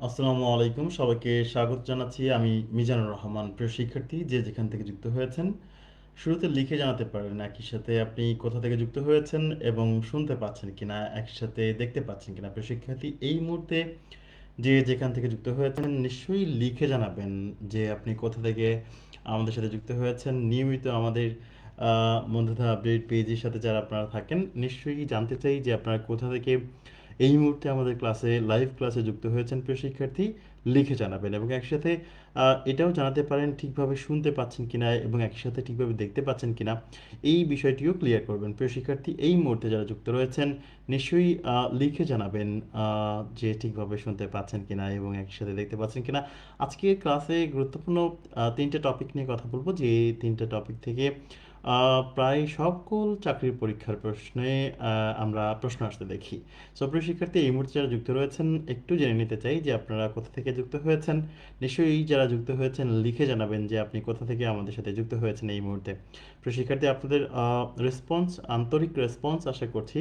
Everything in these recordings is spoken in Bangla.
আসসালামু আলাইকুম, সবাইকে স্বাগত জানাচ্ছি। আমি মিজানুর রহমান। প্রিয় শিক্ষার্থী, যে যেখান থেকে যুক্ত হয়েছেন, শুরুতে লিখে জানাতে পারেন একই সাথে আপনি কোথা থেকে যুক্ত হয়েছেন এবং শুনতে পাচ্ছেন কিনা, একই সাথে দেখতে পাচ্ছেন কিনা। প্রিয় শিক্ষার্থী, এই মুহূর্তে যে যেখান থেকে যুক্ত হয়েছেন নিশ্চয়ই লিখে জানাবেন যে আপনি কোথা থেকে আমাদের সাথে যুক্ত হয়েছেন। নিয়মিত আমাদের বন্ধুতা আপডেট পেজের সাথে যারা আপনারা থাকেন, নিশ্চয়ই জানতে চাই যে আপনারা কোথা থেকে এই মুহূর্তে আমাদের ক্লাসে লাইভ ক্লাসে যুক্ত হয়েছেন। প্রিয় শিক্ষার্থী, লিখে জানাবেন এবং একসাথে এটাও জানাতে পারেন ঠিকভাবে শুনতে পাচ্ছেন কিনা এবং একই সাথে ঠিকভাবে দেখতে পাচ্ছেন কিনা, এই বিষয়টিও ক্লিয়ার করবেন। প্রিয় শিক্ষার্থী, এই মুহূর্তে যারা যুক্ত রয়েছেন নিশ্চয়ই লিখে জানাবেন যে ঠিকভাবে শুনতে পাচ্ছেন কিনা এবং একই সাথে দেখতে পাচ্ছেন কিনা। আজকে ক্লাসে গুরুত্বপূর্ণ তিনটে টপিক নিয়ে কথা বলবো, যে তিনটে টপিক থেকে প্রায় সকল চাকরির পরীক্ষার প্রশ্নে আমরা প্রশ্ন আসতে দেখি। সো প্রিয় শিক্ষার্থী, এই মুহূর্তে যারা যুক্ত রয়েছেন একটু জেনে নিতে চাই যে আপনারা কোথা থেকে যুক্ত হয়েছেন। নিশ্চয়ই যারা যুক্ত হয়েছেন লিখে জানাবেন যে আপনি কোথা থেকে আমাদের সাথে যুক্ত হয়েছেন এই মুহূর্তে। প্রিয় শিক্ষার্থী, আপনাদের রেসপন্স, আন্তরিক রেসপন্স আশা করছি।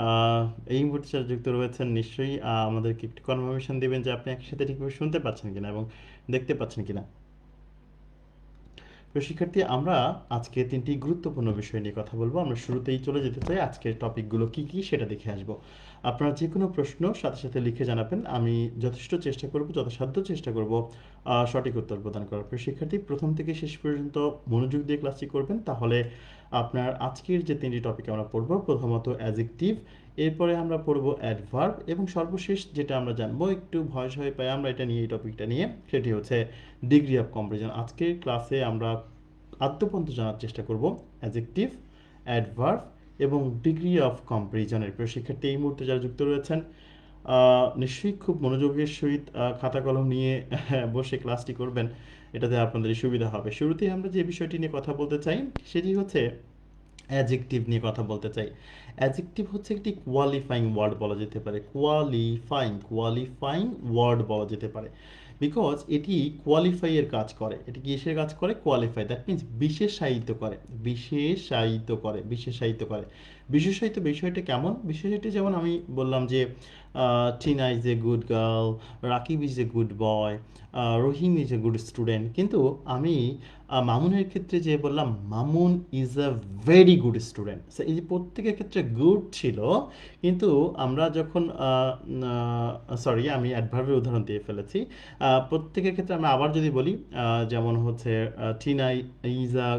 আহ, এই মুহূর্তে যারা যুক্ত রয়েছেন নিশ্চয়ই আমাদেরকে একটু কনফার্মেশন দিবেন যে আপনি একসাথে ঠিকভাবে শুনতে পাচ্ছেন কিনা এবং দেখতে পাচ্ছেন কিনা। প্রিয় শিক্ষার্থী, আমরা আজকে তিনটি গুরুত্বপূর্ণ বিষয় নিয়ে কথা বলবো। আমরা শুরুতেই চলে যেতে চাই আজকের টপিকগুলো কি কি সেটা দেখে আসব। আপনারা যে কোনো প্রশ্ন সাথে সাথে লিখে জানাবেন, আমি যথেষ্ট চেষ্টা করব, যথাসাধ্য চেষ্টা করব সঠিক উত্তর প্রদান করার। প্রিয় শিক্ষার্থী, প্রথম থেকে শেষ পর্যন্ত মনোযোগ দিয়ে ক্লাসটি করবেন, তাহলে আপনার আজকের যে তিনটি টপিক আমরা পড়ব, প্রথমত অ্যাজেক্টিভ, এরপরে আমরা পড়ব অ্যাডভার্ব এবং সর্বশেষ যেটা আমরা জানবো, একটু ভয় ভয় পাই আমরা এটা নিয়ে, এই টপিকটা নিয়ে, সেটি হচ্ছে ডিগ্রি অফ কম্পারিজন। আজকের ক্লাসে আমরা আদ্যপন্ত জানার চেষ্টা করব অ্যাডজেক্টিভ, অ্যাডভার্ব এবং ডিগ্রি অফ কম্পারিজনের। প্রিয় শিক্ষার্থী, এই মুহূর্তে যারা যুক্ত রয়েছেন নিশ্চয়ই খুব মনোযোগের সহিত খাতা কলম নিয়ে বসে ক্লাসটি করবেন, এটাতে আপনাদের সুবিধা হবে। শুরুতেই আমরা যে বিষয়টি নিয়ে কথা বলতে চাই সেটি হচ্ছে অ্যাডজেক্টিভ নিয়ে কথা বলতে চাই। অ্যাডজেক্টিভ হচ্ছে একটি কোয়ালিফাইং ওয়ার্ড বলা যেতে পারে, কোয়ালিফাইং ওয়ার্ড বলা যেতে পারে, বিকজ এটি কোয়ালিফাই এর কাজ করে। এটি কিসের কাজ করে? কোয়ালিফাই, দ্যাট মিনস বিশেষায়িত করে, বিশেষায়িত বিষয়টা কেমন? বিশেষায়িত যেমন আমি বললাম যে Tina is a good girl, Rakib is a good boy, Rahim is a good student, কিন্তু আমি মামুনের ক্ষেত্রে যে বললাম Mamun is a very good student. এই যে প্রত্যেকের ক্ষেত্রে গুড ছিল, কিন্তু আমরা যখন সরি, আমি অ্যাডভার্বের উদাহরণ দিয়ে ফেলেছি। প্রত্যেকের ক্ষেত্রে আমরা আবার যদি বলি, যেমন হচ্ছে টিনা ইজ আ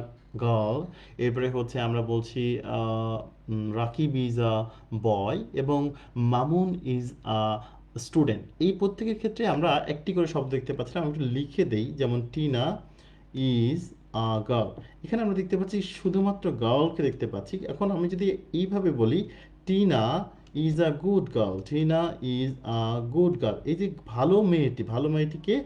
গার্ল, এরপরে হচ্ছে আমরা বলছি রাকিব ইজ আ বয় এবং মামুন ইজ আ স্টুডেন্ট। এই প্রত্যেকের ক্ষেত্রে আমরা একটি করে শব্দ দেখতে পাচ্ছিলাম, আমি একটু লিখে দেই, যেমন টিনা ইজ আ গার্ল। এখানে আমরা দেখতে পাচ্ছি শুধুমাত্র গার্লকে দেখতে পাচ্ছি। এখন আমি যদি এইভাবে বলি Tina is a good girl, Tina is a good girl, এই যে ভালো মেয়েটিকে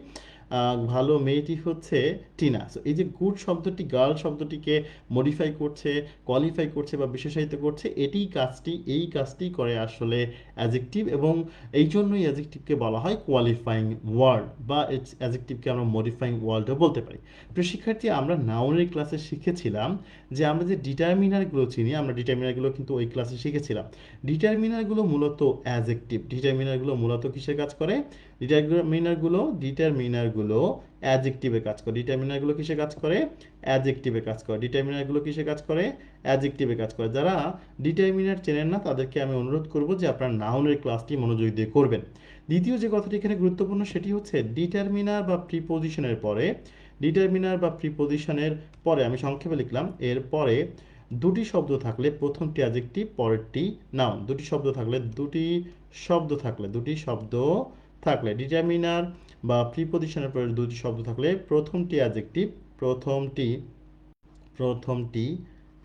ভালো মেয়েটি হচ্ছে টিনা। সো এই যে গুড শব্দটি গার্ল শব্দটিকে মডিফাই করছে, কোয়ালিফাই করছে বা বিশেষায়িত করছে, এই কাজটি করে আসলে অ্যাজেক্টিভ, এবং এই জন্যই অ্যাজেক্টিভকে বলা হয় কোয়ালিফাইং ওয়ার্ড, বা অ্যাজেক্টিভকে আমরা মডিফাইং ওয়ার্ডও বলতে পারি। প্রিয় শিক্ষার্থী, আমরা নাউনের ক্লাসে শিখেছিলাম যে আমরা যে ডিটারমিনারগুলো চিনি, আমরা ডিটারমিনারগুলো কিন্তু ওই ক্লাসে শিখেছিলাম। ডিটারমিনারগুলো মূলত অ্যাজেক্টিভ। ডিটারমিনারগুলো মূলত কিসের কাজ করে? ডিটারমিনারগুলো অ্যাডজেক্টিভে কাজ করে। ডিটারমিনারগুলো কিসে কাজ করে? অ্যাডজেক্টিভে কাজ করে। ডিটারমিনারগুলো কিসে কাজ করে? অ্যাডজেক্টিভে কাজ করে। যারা ডিটারমিনার চেনেন না তাদেরকে আমি অনুরোধ করব যে আপনার নাউনের ক্লাসটি মনোযোগ দিয়ে করবেন। দ্বিতীয় যে কথাটি এখানে গুরুত্বপূর্ণ সেটি হচ্ছে ডিটারমিনার বা প্রিপোজিশনের পরে আমি সংক্ষেপে লিখলাম, এর পরে দুটি শব্দ থাকলে প্রথমটি অ্যাডজেক্টিভ, পরেরটি নাউন। দুটি শব্দ থাকলে ডিটারমিনার বা প্রিপোজিশনের পরে দুটি শব্দ থাকলে প্রথমটি অ্যাডজেক্টিভ, প্রথমটি প্রথমটি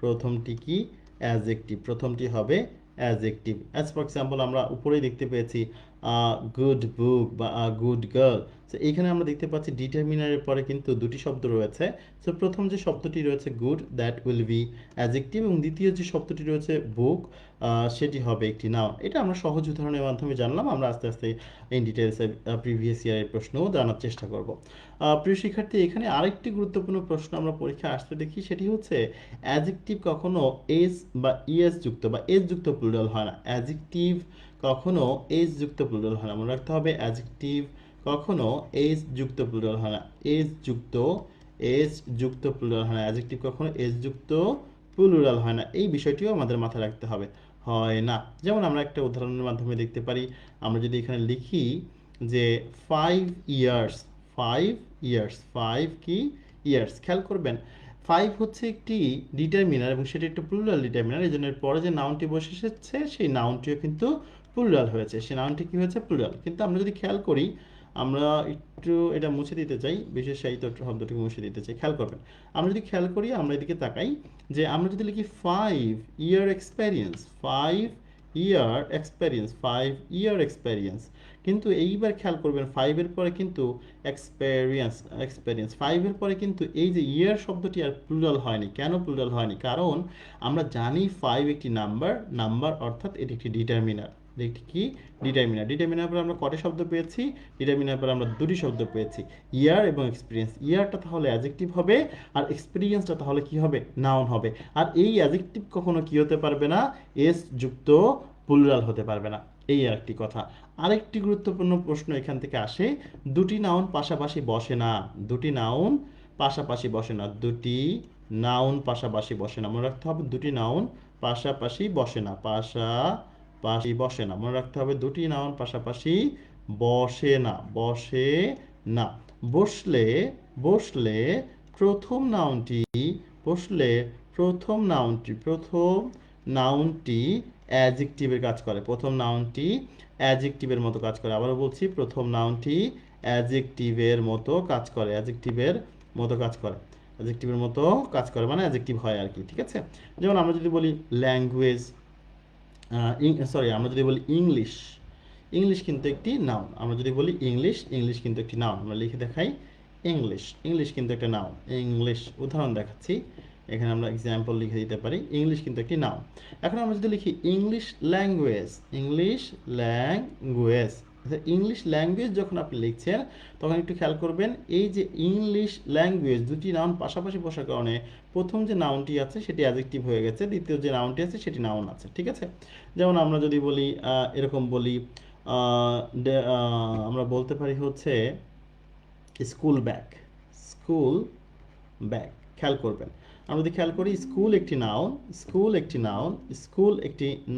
প্রথমটি কি? অ্যাডজেক্টিভ, প্রথমটি হবে অ্যাডজেক্টিভ। অ্যাজ ফর এক্সাম্পল আমরা উপরেই দেখতে পেয়েছি গুড বুক বা গুড গার্ল। সো এইখানে আমরা দেখতে পাচ্ছি ডিটারমিনারের পরে কিন্তু দুটি শব্দ রয়েছে। সো প্রথম যে শব্দটি রয়েছে good, that will be adjective, এবং দ্বিতীয় যে শব্দটি রয়েছে বুক, সেটি হবে একটি নাউন। এটা আমরা সহজ উদাহরণের মাধ্যমে জানলাম। আমরা আস্তে আস্তে ইন ডিটেলসে প্রিভিয়াস ইয়ারের প্রশ্নও জানার চেষ্টা করব। প্রিয় শিক্ষার্থী, এখানে আরেকটি গুরুত্বপূর্ণ প্রশ্ন আমরা পরীক্ষায় আসতে দেখি, সেটি হচ্ছে অ্যাডজেক্টিভ কখনো এস বা ইএস যুক্ত বা এস যুক্ত প্লুরাল হয় না। অ্যাডজেক্টিভ কখনো এস যুক্ত প্লুরাল হয় না। মনে রাখতে হবে অ্যাডজেক্টিভ কখনো এস যুক্ত প্লুরাল হয় না। এস যুক্ত প্লুরাল হয় না। অ্যাডজেক্টিভ কখনো এস যুক্ত প্লুরাল হয় না। এই বিষয়টিও আমাদের মাথায় রাখতে হবে। হয় না। যেমন আমরা একটা উদাহরণের মাধ্যমে দেখতে পারি। আমরা যদি এখানে লিখি যে 5 ইয়ার্স, 5 ইয়ার্স, 5 কি ইয়ার্স, খেয়াল করবেন 5 হচ্ছে একটি ডিটারমিনার এবং সেটা একটা প্লুরাল ডিটারমিনার। এই জন্য এর পরে যে নাউনটি বসে এসেছে সেই নাউনটিও কিন্তু প্লুরাল হয়েছে। সেই নাউনটি কি হয়েছে? প্লুরাল। কিন্তু আমরা যদি খেয়াল করি, আমরা একটু এটা মুছে দিতে চাই, বিশেষায়িত শব্দটিকে মুছে দিতে চাই। খেয়াল করবেন, আমরা যদি খেয়াল করি, আমরা এদিকে তাকাই, যে আমরা যদি লিখি 5 ইয়ার এক্সপেরিয়েন্স, 5 ইয়ার এক্সপেরিয়েন্স, 5 ইয়ার এক্সপেরিয়েন্স, কিন্তু এইবার খেয়াল করবেন 5 এর পরে কিন্তু এক্সপেরিয়েন্স 5 এর পরে কিন্তু এই যে ইয়ার শব্দটি আর প্লুরাল হয়নি। কেন প্লুরাল হয়নি? কারণ আমরা জানি 5 একটি নাম্বার অর্থাৎ এটি একটি ডিটারমিনার। এটি কি? ডিটারমিনার। ডিটারমিনার পর আমরা কয়টা শব্দ পেয়েছি? ডিটারমিনার পর আমরা দুটি শব্দ পেয়েছি, ইয়ার এবং এক্সপিরিয়েন্স। ইয়ারটা তাহলে অ্যাডজেক্টিভ হবে, আর এক্সপিরিয়েন্সটা তাহলে কি হবে? নাউন হবে। আর এই অ্যাডজেক্টিভ কখনো কি হতে পারবে না? এস যুক্ত প্লুরাল হতে পারবে না। এই আর একটি কথা। আরেকটি গুরুত্বপূর্ণ প্রশ্ন এখান থেকে আসে, দুটি নাউন পাশাপাশি বসে না। দুটি নাউন পাশাপাশি বসে না। দুটি নাউন পাশাপাশি বসে না। মনে রাখতে হবে দুটি নাউন পাশাপাশি বসে না। পাশাপাশি বসে না। মনে রাখতে হবে দুটি নাউন পাশাপাশি বসে না। বসে না। বসলে বসলে প্রথম নাউনটি বসলে প্রথম নাউনটি অ্যাডজেক্টিভের কাজ করে। প্রথম নাউনটি অ্যাডজেক্টিভের মতো কাজ করে। আবারও বলছি, প্রথম নাউনটি অ্যাডজেক্টিভের মতো কাজ করে। অ্যাডজেক্টিভের মতো কাজ করে। অ্যাডজেক্টিভের মতো কাজ করে মানে অ্যাডজেক্টিভ হয় আর কি। ঠিক আছে? যেমন আমরা যদি বলি ল্যাঙ্গুয়েজ, আমরা যদি বলি ইংলিশ, ইংলিশ কিন্তু একটি নাউন। আমরা যদি বলি ইংলিশ কিন্তু একটি নাউন। আমরা লিখে দেখাই, ইংলিশ কিন্তু একটা নাউন। ইংলিশ, উদাহরণ দেখাচ্ছি, এখানে আমরা এক্সাম্পল লিখে দিতে পারি। ইংলিশ কিন্তু একটি নাউন। এখন আমরা যদি লিখি ইংলিশ ল্যাঙ্গুয়েজ, ইংলিশ ল্যাঙ্গুয়েজ যখন আপনি লিখছেন তখন একটু খেয়াল করবেন, এই যে ইংলিশ ল্যাঙ্গুয়েজ দুটি নাউন পাশাপাশি বসার কারণে প্রথম যে নাউনটি আছে সেটি অ্যাডজেক্টিভ হয়ে গেছে, দ্বিতীয় যে নাউনটি আছে সেটি নাউন আছে। ঠিক আছে? যেমন আমরা যদি বলি, এরকম বলি, আমরা বলতে পারি হচ্ছে স্কুল ব্যাগ, স্কুল ব্যাগ। খেয়াল করবেন, আমরা যদি খেয়াল করি, স্কুল একটি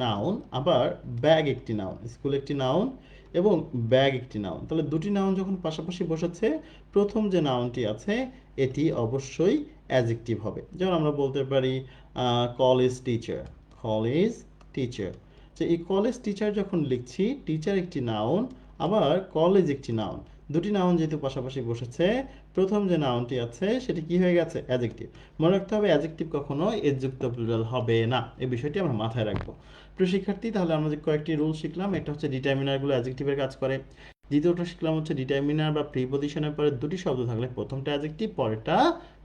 নাউন, আবার ব্যাগ একটি নাউন। স্কুল একটি নাউন এবং ব্যাগ একটি নাউন। তাহলে দুটি নাউন যখন পাশাপাশি বসেছে, প্রথম যে নাউনটি আছে এটি অবশ্যই অ্যাডজেক্টিভ হবে। যেমন আমরা বলতে পারি কলেজ টিচার। যে এই কলেজ টিচার যখন লিখছি, টিচার একটি নাউন, আবার কলেজ একটি নাউন। দুটি নাউন যেহেতু পাশাপাশি বসেছে, প্রথম যে নাউনটি আছে সেটি কি হয়ে গেছে? অ্যাডজেক্টিভ। মনে রাখতে হবে অ্যাডজেক্টিভ কখনো এস যুক্ত প্লুরাল হবে না। এই বিষয়টি আমরা মাথায় রাখবো। প্রিয় শিক্ষার্থী, তাহলে আমরা যে কয়েকটি রুল শিখলাম, এটা হচ্ছে ডিটারমিনারগুলো অ্যাডজেক্টিভের কাজ করে। দ্বিতীয়টা শিখলাম হচ্ছে ডিটারমিনার বা প্রিপজিশনের পরে দুটি শব্দ থাকলে প্রথমটা অ্যাডজেক্টিভ, পরেরটা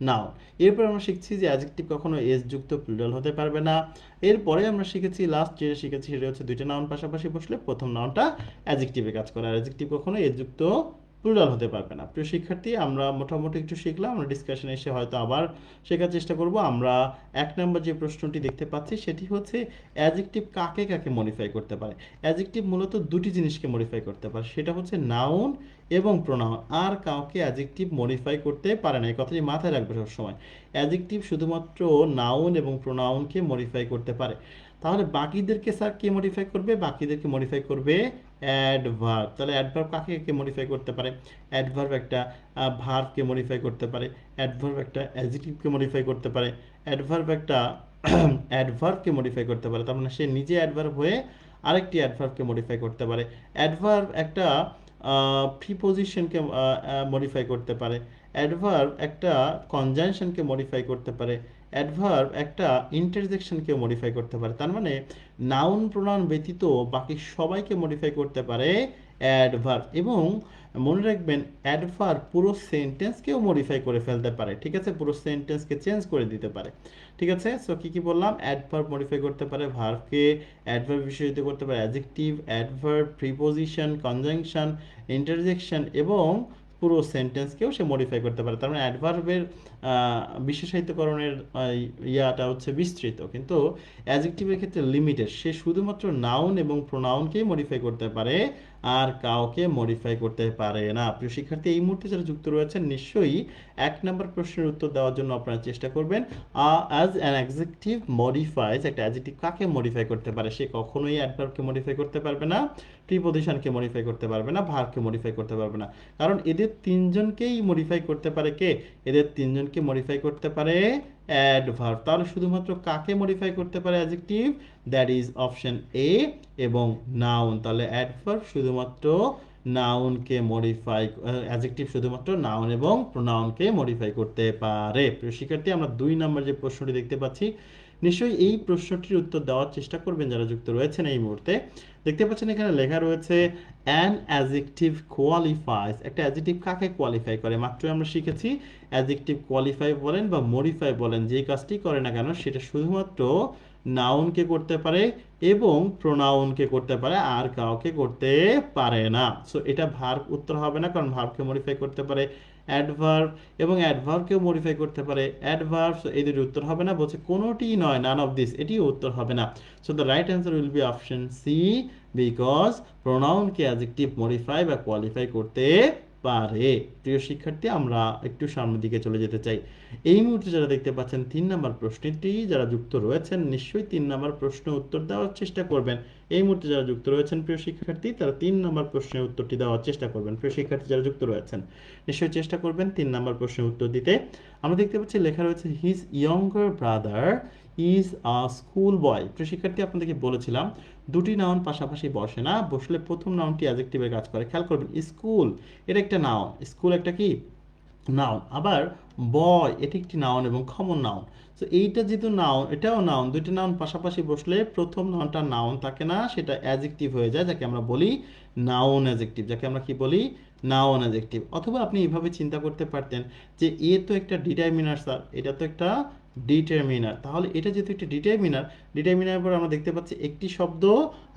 নাউন। এরপর আমরা শিখছি যে অ্যাডজেক্টিভ কখনো এস যুক্ত প্লুরাল হতে পারবে না। এরপরে আমরা শিখেছি, লাস্ট যেটা শিখেছি সেটা হচ্ছে দুইটা নাউন পাশাপাশি বসলে প্রথম নাউনটা অ্যাডজেক্টিভে কাজ করে, আর অ্যাডজেক্টিভ কখনো এস যুক্ত প্লুরাল হতে পারবে না। প্রিয় শিক্ষার্থী, আমরা মোটামুটি একটু শিখলাম। আমরা ডিসকাশনে এসে হয়তো আবার শেখার চেষ্টা করব। আমরা 1 নম্বর যে প্রশ্নটি দেখতে পাচ্ছি সেটি হচ্ছে অ্যাডজেক্টিভ কাকে কাকে মডিফাই করতে পারে। অ্যাডজেক্টিভ মূলত দুটি জিনিসকে মডিফাই করতে পারে, সেটা হচ্ছে নাউন এবং প্রোনাউন। আর কাউকে অ্যাডজেক্টিভ মডিফাই করতে পারে না, এই কথাটি মাথায় রাখবে সবসময়। অ্যাডজেক্টিভ শুধুমাত্র নাউন এবং প্রোনাউনকে মডিফাই করতে পারে। তাহলে বাকিদেরকে স্যার কে মডিফাই করবে? বাকিদেরকে মডিফাই করবে অ্যাডভার্ব। তাহলে অ্যাডভার্ব কাকে কাকে মডিফাই করতে পারে? অ্যাডভার্ব একটা ভার্বকে মডিফাই করতে পারে, অ্যাডভার্ব একটা অ্যাডজেক্টিভকে মডিফাই করতে পারে, অ্যাডভার্ব একটা অ্যাডভার্বকে মডিফাই করতে পারে। তার মানে সে নিজে অ্যাডভার্ব হয়ে আরেকটি অ্যাডভার্বকে মডিফাই করতে পারে। অ্যাডভার্ব একটা প্রিপোজিশনকে মডিফাই করতে পারে। অ্যাডভার্ব একটা কনজাংশনকে মডিফাই করতে পারে। অ্যাডভার্ব একটা ইন্টারজেকশনকে মডিফাই করতে পারে। তার মানে নাউন প্রোনাউন ব্যতীত বাকি সবাইকে মডিফাই করতে পারে অ্যাডভার্ব। এবং মনে রাখবেন, অ্যাডভার্ব পুরো সেন্টেন্সকেও মডিফাই করে ফেলতে পারে। ঠিক আছে? পুরো সেন্টেন্সকে চেঞ্জ করে দিতে পারে। ঠিক আছে? সো কি বললাম? অ্যাডভার্ব মডিফাই করতে পারে ভার্বকে, অ্যাডভার্ব বিশেষিত করতে পারে adjective, adverb, preposition, conjunction, interjection এবং পুরো সেন্টেন্সকেও সে মডিফাই করতে পারে। তার মানে অ্যাডভার্বের বিশেষায়িতকরণের ইয়াটা হচ্ছে বিস্তৃত, কিন্তু অ্যাডজেক্টিভের ক্ষেত্রে লিমিটেড। সে শুধুমাত্র নাউন এবং প্রোনাউনকেই মডিফাই করতে পারে, আর কাউকে মডিফাই করতে পারে না। প্রিয় শিক্ষার্থী, এই মুহূর্তে যারা যুক্ত রয়েছেন নিশ্চয়ই 1 নম্বর প্রশ্নের উত্তর দেওয়ার জন্য আপনারা চেষ্টা করবেন। অ্যাজ অ্যান অ্যাডজেক্টিভ মডিফাইজ, একটা অ্যাডজেক্টিভ কাকে মডিফাই করতে পারে? সে কখনোই অ্যাডভার্বকে মডিফাই করতে পারবে না, প্রিপজিশনকে মডিফাই করতে পারবে না, ভার্বকে মডিফাই করতে পারবে না। কারণ এদের তিনজনকেই মডিফাই করতে পারে কে? এদের তিনজনকে মডিফাই করতে পারে অ্যাডভার্ব। তাহলে শুধুমাত্র কাকে মডিফাই করতে পারে adjective? That is option A এবং নাউন। তাহলে অ্যাডভার্ব শুধুমাত্র নাউনকে মডিফাই, অ্যাডজেক্টিভ শুধুমাত্র নাউন এবং প্রোনাউনকে মডিফাই করতে পারে। প্রিয় শিক্ষার্থী, আমরা 2 নম্বর যে প্রশ্নটি দেখতে পাচ্ছি, নিশ্চয়ই এই প্রশ্নটির উত্তর দেওয়ার চেষ্টা করবেন যারা যুক্ত রয়েছেন এই মুহূর্তে। দেখতে পাচ্ছেন এখানে লেখা রয়েছে অ্যান অ্যাডজেক্টিভ কোয়ালিফাইজ। একটা অ্যাডজেক্টিভ কাকে কোয়ালিফাই করে? মাত্রই আমরা শিখেছি অ্যাডজেক্টিভ কোয়ালিফাই বলেন বা মডিফাই বলেন, যে কাজটি করে না কেন সেটা শুধুমাত্র নাউনকে করতে পারে এবং প্রোনাউনকে করতে পারে, আর কাউকে করতে পারে না। সো এটা ভার্ব উত্তর হবে না, কারণ ভার্বকে মডিফাই করতে পারে অ্যাডভার্ব এবং অ্যাডভার্বকেও মডিফাই করতে পারে অ্যাডভার্ব। সো এই দুটি উত্তর হবে না, বলছে কোনোটিই নয়, নান অফ দিস, এটিও উত্তর হবে না। So the right answer will be option C, because প্রোনাউনকে অ্যাডজেক্টিভ মডিফাই বা কোয়ালিফাই করতে পারে। প্রিয় শিক্ষার্থী, আমরা একটু সামনের দিকে চলে যেতে চাই। এই মুহূর্তে যারা দেখতে পাচ্ছেন 3 নম্বর প্রশ্নটি, যারা যুক্ত রয়েছেন নিশ্চয়ই 3 নম্বর প্রশ্নের উত্তর দেওয়ার চেষ্টা করবেন। এই মুহূর্তে যারা যুক্ত রয়েছেন প্রিয় শিক্ষার্থী, তারা 3 নম্বর প্রশ্নের উত্তরটি দেওয়ার চেষ্টা করবেন। প্রিয় শিক্ষার্থী যারা যুক্ত রয়েছেন নিশ্চয়ই চেষ্টা করবেন 3 নম্বর প্রশ্নের উত্তর দিতে। আমরা দেখতে পাচ্ছি লেখা রয়েছে his younger brother is a school বয়। প্রিয় শিক্ষার্থী, আপনাদেরকে বলেছিলাম দুটি নাউন পাশাপাশি বসে না, বসলে প্রথম নাউনটি অ্যাডজেক্টিভের কাজ করে। খেয়াল করবেন, স্কুল এটা একটা নাউন, স্কুল একটা কি নাউন, আবার বয় এটি একটি নাউন এবং কমন নাউন। তো এইটা যেহেতু নাউন, এটাও নাউন, দুইটা নাউন পাশাপাশি বসলে প্রথম নাউনটা নাউন থাকে না, সেটা অ্যাডজেক্টিভ হয়ে যায়, যাকে আমরা বলি নাউন অ্যাডজেক্টিভ, যাকে আমরা কি বলি নাউন অ্যাডজেক্টিভ। অথবা আপনি এইভাবে চিন্তা করতে পারতেন যে এ তো একটা ডিটারমিনার স্যার, এটা তো একটা ডিটারমিনার, তাহলে এটা যেহেতু একটা ডিটারমিনার, ডিটারমিনার পর আমরা দেখতে পাচ্ছি একটি শব্দ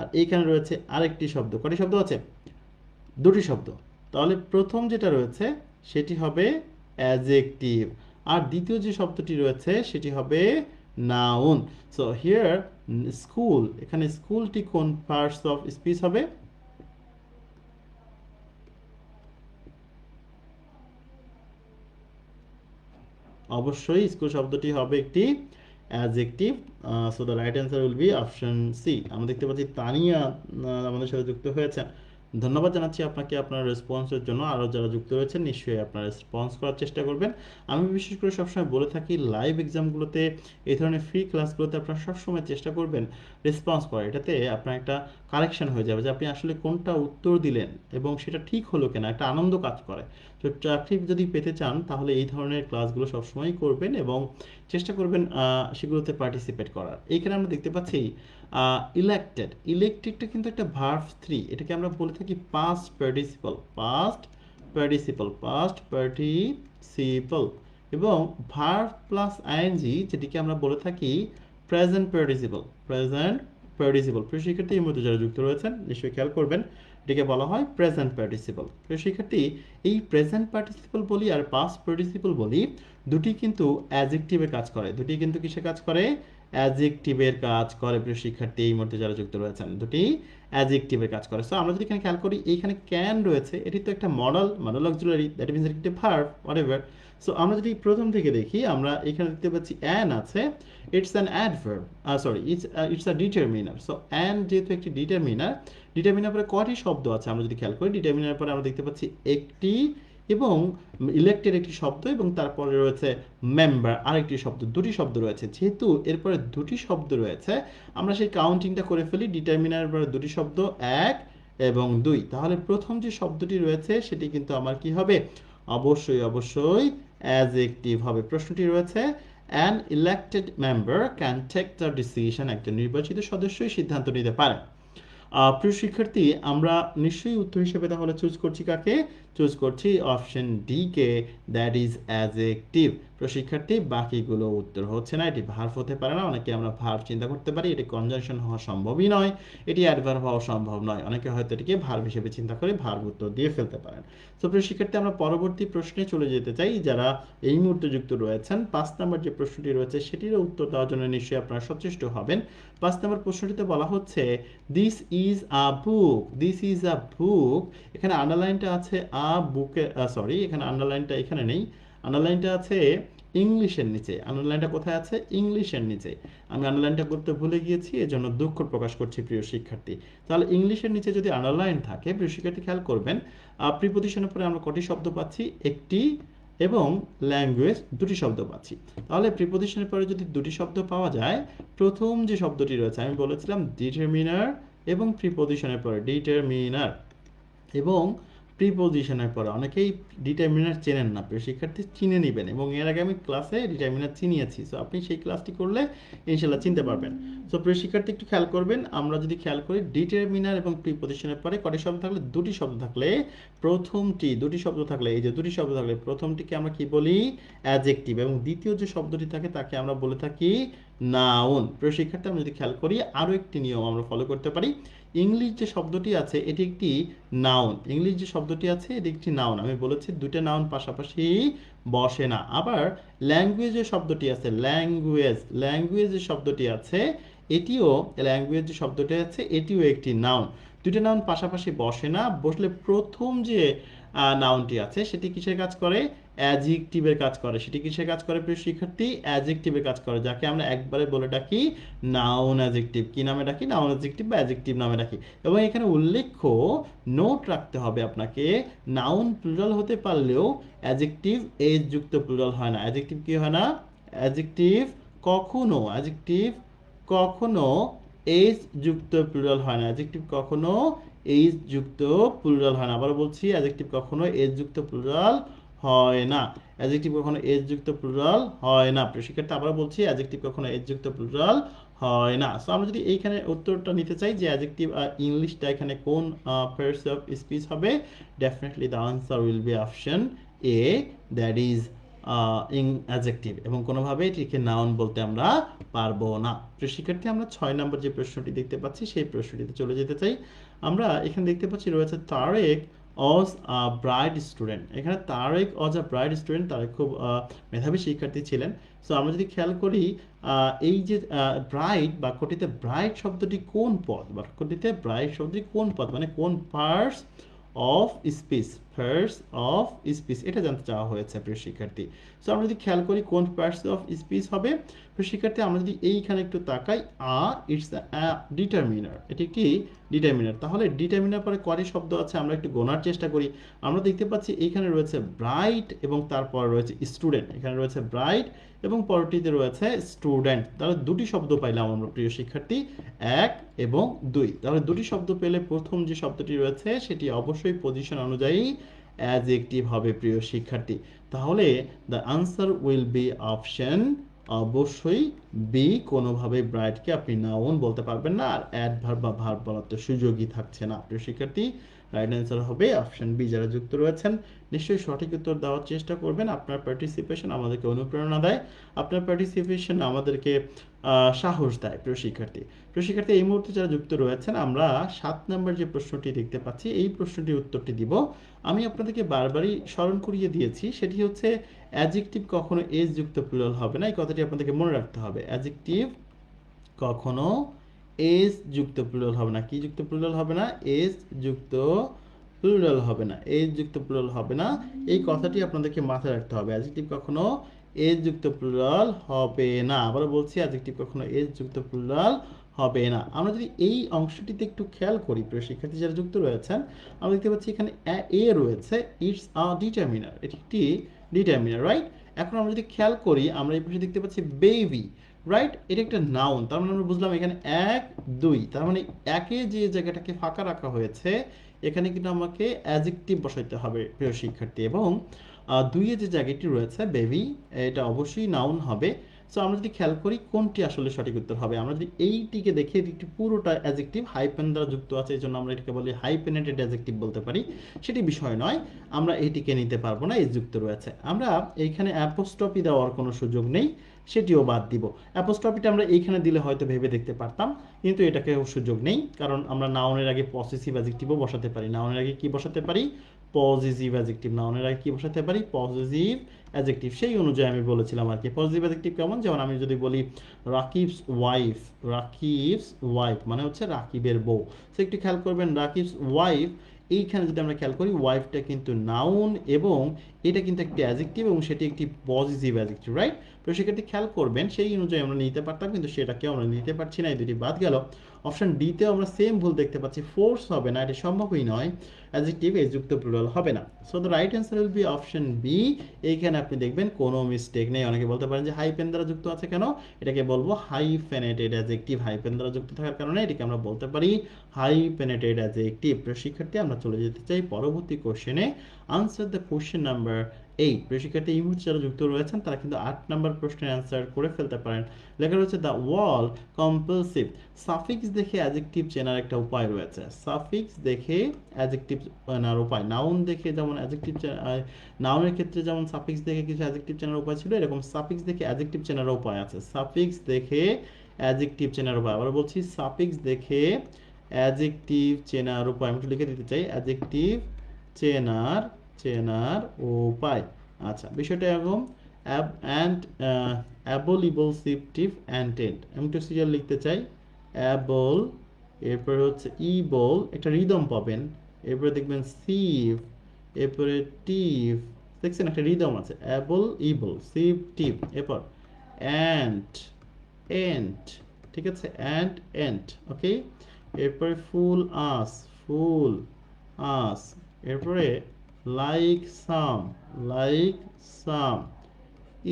আর এইখানে রয়েছে আরেকটি শব্দ। কয়টি শব্দ আছে? দুটি শব্দ। তাহলে প্রথম যেটা রয়েছে সেটি হবে অ্যাডজেক্টিভ, আর দ্বিতীয় যে শব্দটি রয়েছে সেটি হবে নাউন। সো হিয়ার স্কুল, এখানে স্কুলটি কোন পার্টস অফ স্পিচ হবে? অবশ্যই স্কুল শব্দটি হবে একটি adjective. So the right answer will be option C. আমরা দেখতে পাচ্ছি তানিয়া আমাদের সাথে যুক্ত হয়েছেন। ধন্যবাদ জানাচ্ছি আপনাকে আপনার রেসপন্সের জন্য। আরও যারা যুক্ত রয়েছেন নিশ্চয়ই আপনারা রেসপন্স করার চেষ্টা করবেন। আমি বিশেষ করে সবসময় বলে থাকি লাইভ এক্সামগুলোতে, এই ধরনের ফ্রি ক্লাসগুলোতে আপনারা সবসময় চেষ্টা করবেন রেসপন্স করা। এটাতে আপনার একটা কারেকশন হয়ে যাবে যে আপনি আসলে কোনটা উত্তর দিলেন এবং সেটা ঠিক হলো কিনা, একটা আনন্দ কাজ করে। তো চাকরি যদি পেতে চান তাহলে এই ধরনের ক্লাসগুলো সবসময় করবেন এবং চেষ্টা করবেন সেগুলোতে পার্টিসিপেট করার। এইখানে আমরা দেখতে পাচ্ছি ইলেক্টেড, ইলেক্টেডটা কিন্তু একটা ভার্ব 3, এটাকে আমরা বলে থাকি past participle, past participle, past participle, এবং ভার্ব প্লাস আইএনজি যেটিকে আমরা বলে থাকি প্রেজেন্ট পার্টিসিপল, প্রেজেন্ট পার্টিসিপল। প্রিয় শিক্ষার্থী, এই মধ্যে যারা যুক্ত রয়েছেন নিশ্চয়ই খেয়াল করবেন এটিকে বলা হয় প্রেজেন্ট পার্টিসিপল। প্রিয় শিক্ষার্থী, এই প্রেজেন্ট পার্টিসিপল বলি আর পাস্ট পার্টিসিপল বলি, দুটি কিন্তু অ্যাডজেক্টিভে কাজ করে, দুটি কিন্তু কিসে কাজ করে? অ্যাডজেক্টিভের কাজ করে। প্রিয় শিক্ষার্থী, এই মুহূর্তে যারা যুক্ত রয়েছেন দুটি অ্যাডজেক্টিভের কাজ করে। সো আমরা যদি এখানে খেয়াল করি, এইখানে ক্যান রয়েছে, এটি তো একটা মডেল অক্সিলারি, দ্যাট মিন্স একটি ভার্ব হোয়াটএভার। সো আমরা যদি প্রথম থেকে দেখি, আমরা এখানে দেখতে পাচ্ছি অ্যান আছে, it's an adverb, sorry it's a determiner. So an যেহেতু একটি ডিটারমিনার, ডিটারমিনার পরে কয়টি শব্দ আছে আমরা যদি খেয়াল করি, ডিটারমিনার পরে আমরা দেখতে পাচ্ছি একটি, এবং ইলেক্টেড একটি শব্দ, এবং তারপরে রয়েছে মেম্বার আরেকটি শব্দ, দুটি শব্দ রয়েছে। যেহেতু এরপরে দুটি শব্দ রয়েছে, আমরা সেই কাউন্টিংটা করে ফেলি, ডিটারমিনার পরে দুটি শব্দ 1 এবং 2, তাহলে প্রথম যে শব্দটি রয়েছে সেটি কিন্তু আমার কি হবে? অবশ্যই অ্যাডজেক্টিভ হবে। প্রশ্নটি রয়েছে an elected member can take the decision, একজন নির্বাচিত সদস্যই সিদ্ধান্ত নিতে পারে। প্রিয় শিক্ষার্থী, আমরা নিশ্চয়ই উত্তর হিসেবে তাহলে চুজ করছি কাকে? চুজ করছি option D K, that is adjective. শিক্ষার্থী বাকিগুলো উত্তর হচ্ছে না, এটি ভার্ব হতে পারে না। অনেকে আমরা ভার্ব চিন্তা করতে পারি, এটি কনজাংশন হওয়া সম্ভবই নয়, এটি অ্যাডভার্ব হওয়া সম্ভব নয়। অনেকে হয়তো এটিকে ভার্ব হিসেবে চিন্তা করে ভার্ব উত্তর দিয়ে ফেলতে পারেন। তো প্রিয় শিক্ষার্থী, আমরা পরবর্তী প্রশ্নে চলে যেতে চাই। যারা এই মুহূর্তে যুক্ত রয়েছেন, 5 নম্বর যে প্রশ্নটি রয়েছে সেটিরও উত্তর দেওয়ার জন্য নিশ্চয়ই আপনারা সচেষ্ট হবেন। 5 নম্বর প্রশ্নটিতে বলা হচ্ছে this is a book, this is a book. এখানে আন্ডারলাইনটা আছে আ বুকে, সরি এখানে আন্ডারলাইনটা এখানে নেই, আন্ডারলাইনটা আছে ইংলিশের নিচে। আন্ডারলাইনটা কোথায় আছে? ইংলিশের নিচে। আমি আন্ডারলাইনটা করতে ভুলে গিয়েছি, এজন্য দুঃখ প্রকাশ করছি প্রিয় শিক্ষার্থী। তাহলে ইংলিশের নিচে যদি আন্ডারলাইন থাকে, প্রিয় শিক্ষার্থী খেয়াল করবেন, প্রিপোজিশনের পরে আমরা কটি শব্দ পাচ্ছি? একটি, এবং ল্যাঙ্গুয়েজ দুটি শব্দ পাচ্ছি। তাহলে প্রিপোজিশনের পরে যদি দুটি শব্দ পাওয়া যায়, প্রথম যে শব্দটি রয়েছে আমি বলেছিলাম ডিটারমিনার, এবং প্রিপোজিশনের পরে ডিটারমিনার এবং প্রিপোজিশনের পরে, অনেকেই ডিটারমিনার চেনেন না, প্রিয় শিক্ষার্থী চিনে নেবেন, এবং এর আগে আমি ক্লাসে ডিটারমিনার চিনিয়েছি। সো আপনি সেই ক্লাসটি করলে ইনশাল্লাহ চিনতে পারবেন। সো প্রিয় শিক্ষার্থী একটু খেয়াল করবেন, আমরা যদি খেয়াল করি ডিটারমিনার এবং প্রিপোজিশনের পরে কটি শব্দ থাকলে? দুটি শব্দ থাকলে প্রথমটি, দুটি শব্দ থাকলে, এই যে দুটি শব্দ থাকলে প্রথমটিকে আমরা কি বলি? অ্যাডজেক্টিভ, এবং দ্বিতীয় যে শব্দটি থাকে তাকে আমরা বলে থাকি নাউন। প্রিয় শিক্ষার্থী, আমরা যদি খেয়াল করি আরও একটি নিয়ম আমরা ফলো করতে পারি। ইংলিশ যে শব্দটি আছে এটি একটি নাউন, ইংলিশ যে শব্দটি আছে এটি একটি নাউন। আমি বলেছি দুইটা নাউন পাশাপাশি বসে না। আবার ল্যাঙ্গুয়েজ যে শব্দটি আছে, ল্যাঙ্গুয়েজ, ল্যাঙ্গুয়েজ যে শব্দটি আছে এটিও, ল্যাঙ্গুয়েজ যে শব্দটি আছে এটিও একটি নাউন। দুইটা নাউন পাশাপাশি বসে না, বসলে প্রথম যে নাউনটি আছে সেটি কিসের কাজ করে? অ্যাডজেক্টিভের কাজ করে। সেটি কিসের কাজ করে প্রিয় শিক্ষার্থী? অ্যাডজেক্টিভের কাজ করে, যাকে আমরা একবারে বলে ডাকি নাউন অ্যাডজেক্টিভ। কি নামে ডাকি? নাউন অ্যাডজেক্টিভ বা অ্যাডজেক্টিভ নামে ডাকি। এবং এখানে উল্লেখ্য নোট রাখতে হবে আপনাকে, নাউন প্লুরাল হতে পারলেও অ্যাডজেক্টিভ এজ যুক্ত প্লুরাল হয় না। অ্যাডজেক্টিভ কি হয় না? অ্যাডজেক্টিভ কখনো, অ্যাডজেক্টিভ কখনো এজ যুক্ত প্লুরাল হয় না। অ্যাডজেক্টিভ কখনো এজ যুক্ত প্লুরাল হয় না। আবার বলছি, অ্যাডজেক্টিভ কখনো এজ যুক্ত প্লুরাল হয় না। অ্যাডজেক্টিভ কখনো এজ যুক্ত প্লুরাল হয় না। প্রিয় শিক্ষার্থী, আবার বলছি, অ্যাডজেক্টিভ কখনো এজ যুক্ত প্লুরাল হয় না। সো আমরা যদি এইখানে উত্তরটা নিতে চাই যে অ্যাডজেক্টিভ ইংলিশটা এখানে কোন পার্টস অফ স্পিচ হবে, definitely the answer will be option A, that is adjective, এবং কোনোভাবে এটিকে নাউন বলতে আমরা পারবো না। প্রিয় শিক্ষার্থী, আমরা 6 নম্বর যে প্রশ্নটি দেখতে পাচ্ছি সেই প্রশ্নটিতে চলে যেতে চাই। আমরা এখানে দেখতে পাচ্ছি রয়েছে তারেক অজ আ ব্রাইট স্টুডেন্ট। এখানে তারেক অজ আ ব্রাইট স্টুডেন্ট, তারেক খুব মেধাবী শিক্ষার্থী ছিলেন। সো আমরা যদি খেয়াল করি এই যে ব্রাইট বাক্যটিতে ব্রাইট শব্দটি কোন পদ, বাক্যটিতে ব্রাইট শব্দটি কোন পদ, মানে কোন parts of speech, parts of speech, এটা জানতে চাওয়া হয়েছে প্রিয় শিক্ষার্থী। সো আমরা যদি খেয়াল করি কোন পার্টস অফ স্পিচ হবে, প্রিয় শিক্ষার্থী আমরা যদি এইখানে একটু তাকাই, ইটস ডিটারমিনার, এটি একটি ডিটারমিনার। তাহলে ডিটারমিনার পরে কয়টি শব্দ আছে আমরা একটু গোনার চেষ্টা করি। আমরা দেখতে পাচ্ছি এইখানে রয়েছে ব্রাইট এবং তারপর রয়েছে স্টুডেন্ট, এখানে রয়েছে ব্রাইট এবং পরটিতে রয়েছে স্টুডেন্ট। তাহলে দুটি শব্দ পাইলাম আমরা প্রিয় শিক্ষার্থী, 1 এবং 2। তাহলে দুটি শব্দ পেলে প্রথম যে শব্দটি রয়েছে সেটি অবশ্যই পজিশন অনুযায়ী অ্যাডজেক্টিভ হবে প্রিয় শিক্ষার্থী। তাহলে the answer will be option অবশ্যই বি। কোনোভাবে ব্রাইটকে আপনি নাউন বলতে পারবেন না, আর অ্যাডভার্ব বা ভার্ব বলার তো সুযোগই থাকছে না প্রিয় শিক্ষার্থী। রাইট অ্যান্সার হবে অপশন বি। যারা যুক্ত রয়েছেন নিশ্চয়ই সঠিক উত্তর দেওয়ার চেষ্টা করবেন। আপনার পার্টিসিপেশন আমাদেরকে অনুপ্রেরণা দেয়, আপনার পার্টিসিপেশন আমাদেরকে সাহস দেয় প্রিয় শিক্ষার্থী। প্রিয় শিক্ষার্থী, এই মুহূর্তে যারা যুক্ত রয়েছেন, আমরা 7 নম্বর যে প্রশ্নটি দেখতে পাচ্ছি এই প্রশ্নটির উত্তরটি দিব। আমি আপনাদেরকে বারবারই স্মরণ করিয়ে দিয়েছি, সেটি হচ্ছে অ্যাডজেক্টিভ কখনো এজ যুক্ত প্লুরাল হবে না। এই কথাটি আপনাদেরকে মনে রাখতে হবে, অ্যাডজেক্টিভ কখনো এজ যুক্ত প্লুরাল হবে না। কি যুক্ত প্লুরাল হবে না? এজ যুক্ত প্লুরাল হবে না, এজ যুক্ত প্লুরাল হবে না। এই কথাটি আপনাদেরকে মাথায় রাখতে হবে, অ্যাডজেক্টিভ কখনো এজ যুক্ত প্লুরাল হবে না। আবার বলছি, অ্যাডজেক্টিভ কখনো এজ যুক্ত প্লুরাল হবে না। আমরা যদি এই অংশটিতে একটু খেয়াল করি প্রিয় শিক্ষার্থী যারা যুক্ত রয়েছেন, আমরা দেখতে পাচ্ছি এখানে এ রয়েছে, ইটস আ ডিটারমিনার, এটি একটি ডিটারমিনার, রাইট? এখন আমরা যদি খেয়াল করি, আমরা এই পাশে দেখতে পাচ্ছি বেবি, রাইট? এটা একটা নাউন, তার মানে আমরা বুঝলাম এখানে 1 2, তার মানে একে যে জায়গাটাকে ফাঁকা রাখা হয়েছে এখানে কিন্তু আমাকে অ্যাডজেক্টিভ বসাইতে হবে প্রিয় শিক্ষার্থী, এবং 2 এ যে জায়গাটি রয়েছে বেবি, এটা অবশ্যই নাউন হবে। সো আমরা যদি খেয়াল করি কোনটি আসলে সঠিক উত্তর হবে, আমরা যদি এইটিকে দেখি এটি পুরোটা অ্যাডজেক্টিভ হাইপেন দ্বারা যুক্ত আছে, এই জন্য আমরা এটাকে বলি হাইপেনেটেড অ্যাডজেক্টিভ বলতে পারি, সেটি বিষয় নয়, আমরা এটিকে নিতে পারবো না, এই যুক্ত রয়েছে। আমরা এইখানে অ্যাপোস্ট্রফি দেওয়ার কোনো সুযোগ নেই, সেটিও বাদ দিব। অ্যাপোস্ট্রফিটা আমরা এইখানে দিলে হয়তো ভেবে দেখতে পারতাম, কিন্তু এটাকেও সুযোগ নেই, কারণ আমরা নাউনের আগে পসেসিভ অ্যাডজেক্টিভও বসাতে পারি। নাউনের আগে কি বসাতে পারি? Positive adjective. নাউনের আগে কি বসাতে পারি? Positive adjective. সেই অনুযায়ী আমি বলেছিলাম আর কি। পজিটিভ অ্যাডজেক্টিভ কেমন? যেমন আমি যদি বলি রাকিবস ওয়াইফ, রাকিবস ওয়াইফ মানে হচ্ছে রাকিবের বউ। সো একটু খেয়াল করবেন, রাকিবস ওয়াইফ, এইখানে যদি আমরা খেয়াল করি ওয়াইফটা কিন্তু নাউন এবং এটা কিন্তু একটি অ্যাডজেক্টিভ এবং সেটি একটি পজিটিভ অ্যাডজেক্টিভ, রাইট? তো সেক্ষেত্রে খেয়াল করবেন সেই অনুযায়ী আমরা নিতে পারতাম, কিন্তু সেটাকে আমরা নিতে পারছি না, এই দুটি বাদ গেল। অপশন ডিতেও আমরা সেম ভুল দেখতে পাচ্ছি, ফোর্স হবে না, এটা সম্ভবই নয়, অ্যাডজেক্টিভ এস যুক্ত প্লুরাল হবে না। So the right answer will be option B. এইখানে আপনি দেখবেন কোনো মিস্টেক নেই। অনেকে বলতে পারেন যে হাইপেন দ্বারা যুক্ত আছে কেন? এটাকে বলবো হাইফেনেটেড অ্যাডজেক্টিভ। হাইপেন দ্বারা যুক্ত থাকার কারণে এটাকে আমরা বলতে পারি হাইফেনেটেড অ্যাডজেক্টিভ। প্রিয় শিক্ষার্থী, আমরা চলে যেতে চাই পরবর্তী কোশ্চেনে। Answer the question number 8। প্রিয় শিক্ষার্থী, এই মুহূর্তে যারা যুক্ত রয়েছেন তারা কিন্তু 8 নাম্বার প্রশ্নের অ্যান্সার করে ফেলতে পারেন। লেখা রয়েছে দ্য ওয়াল কম্পালসিভ। সাফিক্স দেখে অ্যাডজেক্টিভ চেনার একটা উপায় রয়েছে। সাফিক্স দেখে অ্যাডজেক্টিভ চেনার উপায়, নাউন দেখে যেমন অ্যাডজেক্টিভ, নাউনের ক্ষেত্রে যেমন সাফিক্স দেখে কিছু অ্যাডজেক্টিভ চেনার উপায় ছিল, এরকম সাফিক্স দেখে অ্যাডজেক্টিভ চেনার উপায় আছে। সাফিক্স দেখে অ্যাডজেক্টিভ চেনার উপায়, আবার বলছি সাফিক্স দেখে অ্যাডজেক্টিভ চেনার উপায়। আমি একটু লিখে দিতে চাই, অ্যাডজেক্টিভ চেনার চেনার উপায়। আচ্ছা, বিষয়টা এরকম, অ্যান্ড অ্যাবলিবলসিভটিভ অ্যান্টেন্ট। আমি একটু সিরিয়াল লিখতে চাই, অ্যাবল, এরপরে হচ্ছে ইবল, একটা রিদম পাবেন, এরপরে দেখবেন সিভ, এরপরে টিভ, দেখছেন একটা রিদম আছে, অ্যাবল ইবল সিভ টিভ, এরপর অ্যান্ড এন্ট, ঠিক আছে, অ্যান্ড এন্ট, ওকে। এরপরে ফুল আস, ফুল আস, এরপরে লাইক সাম, লাইক সাম,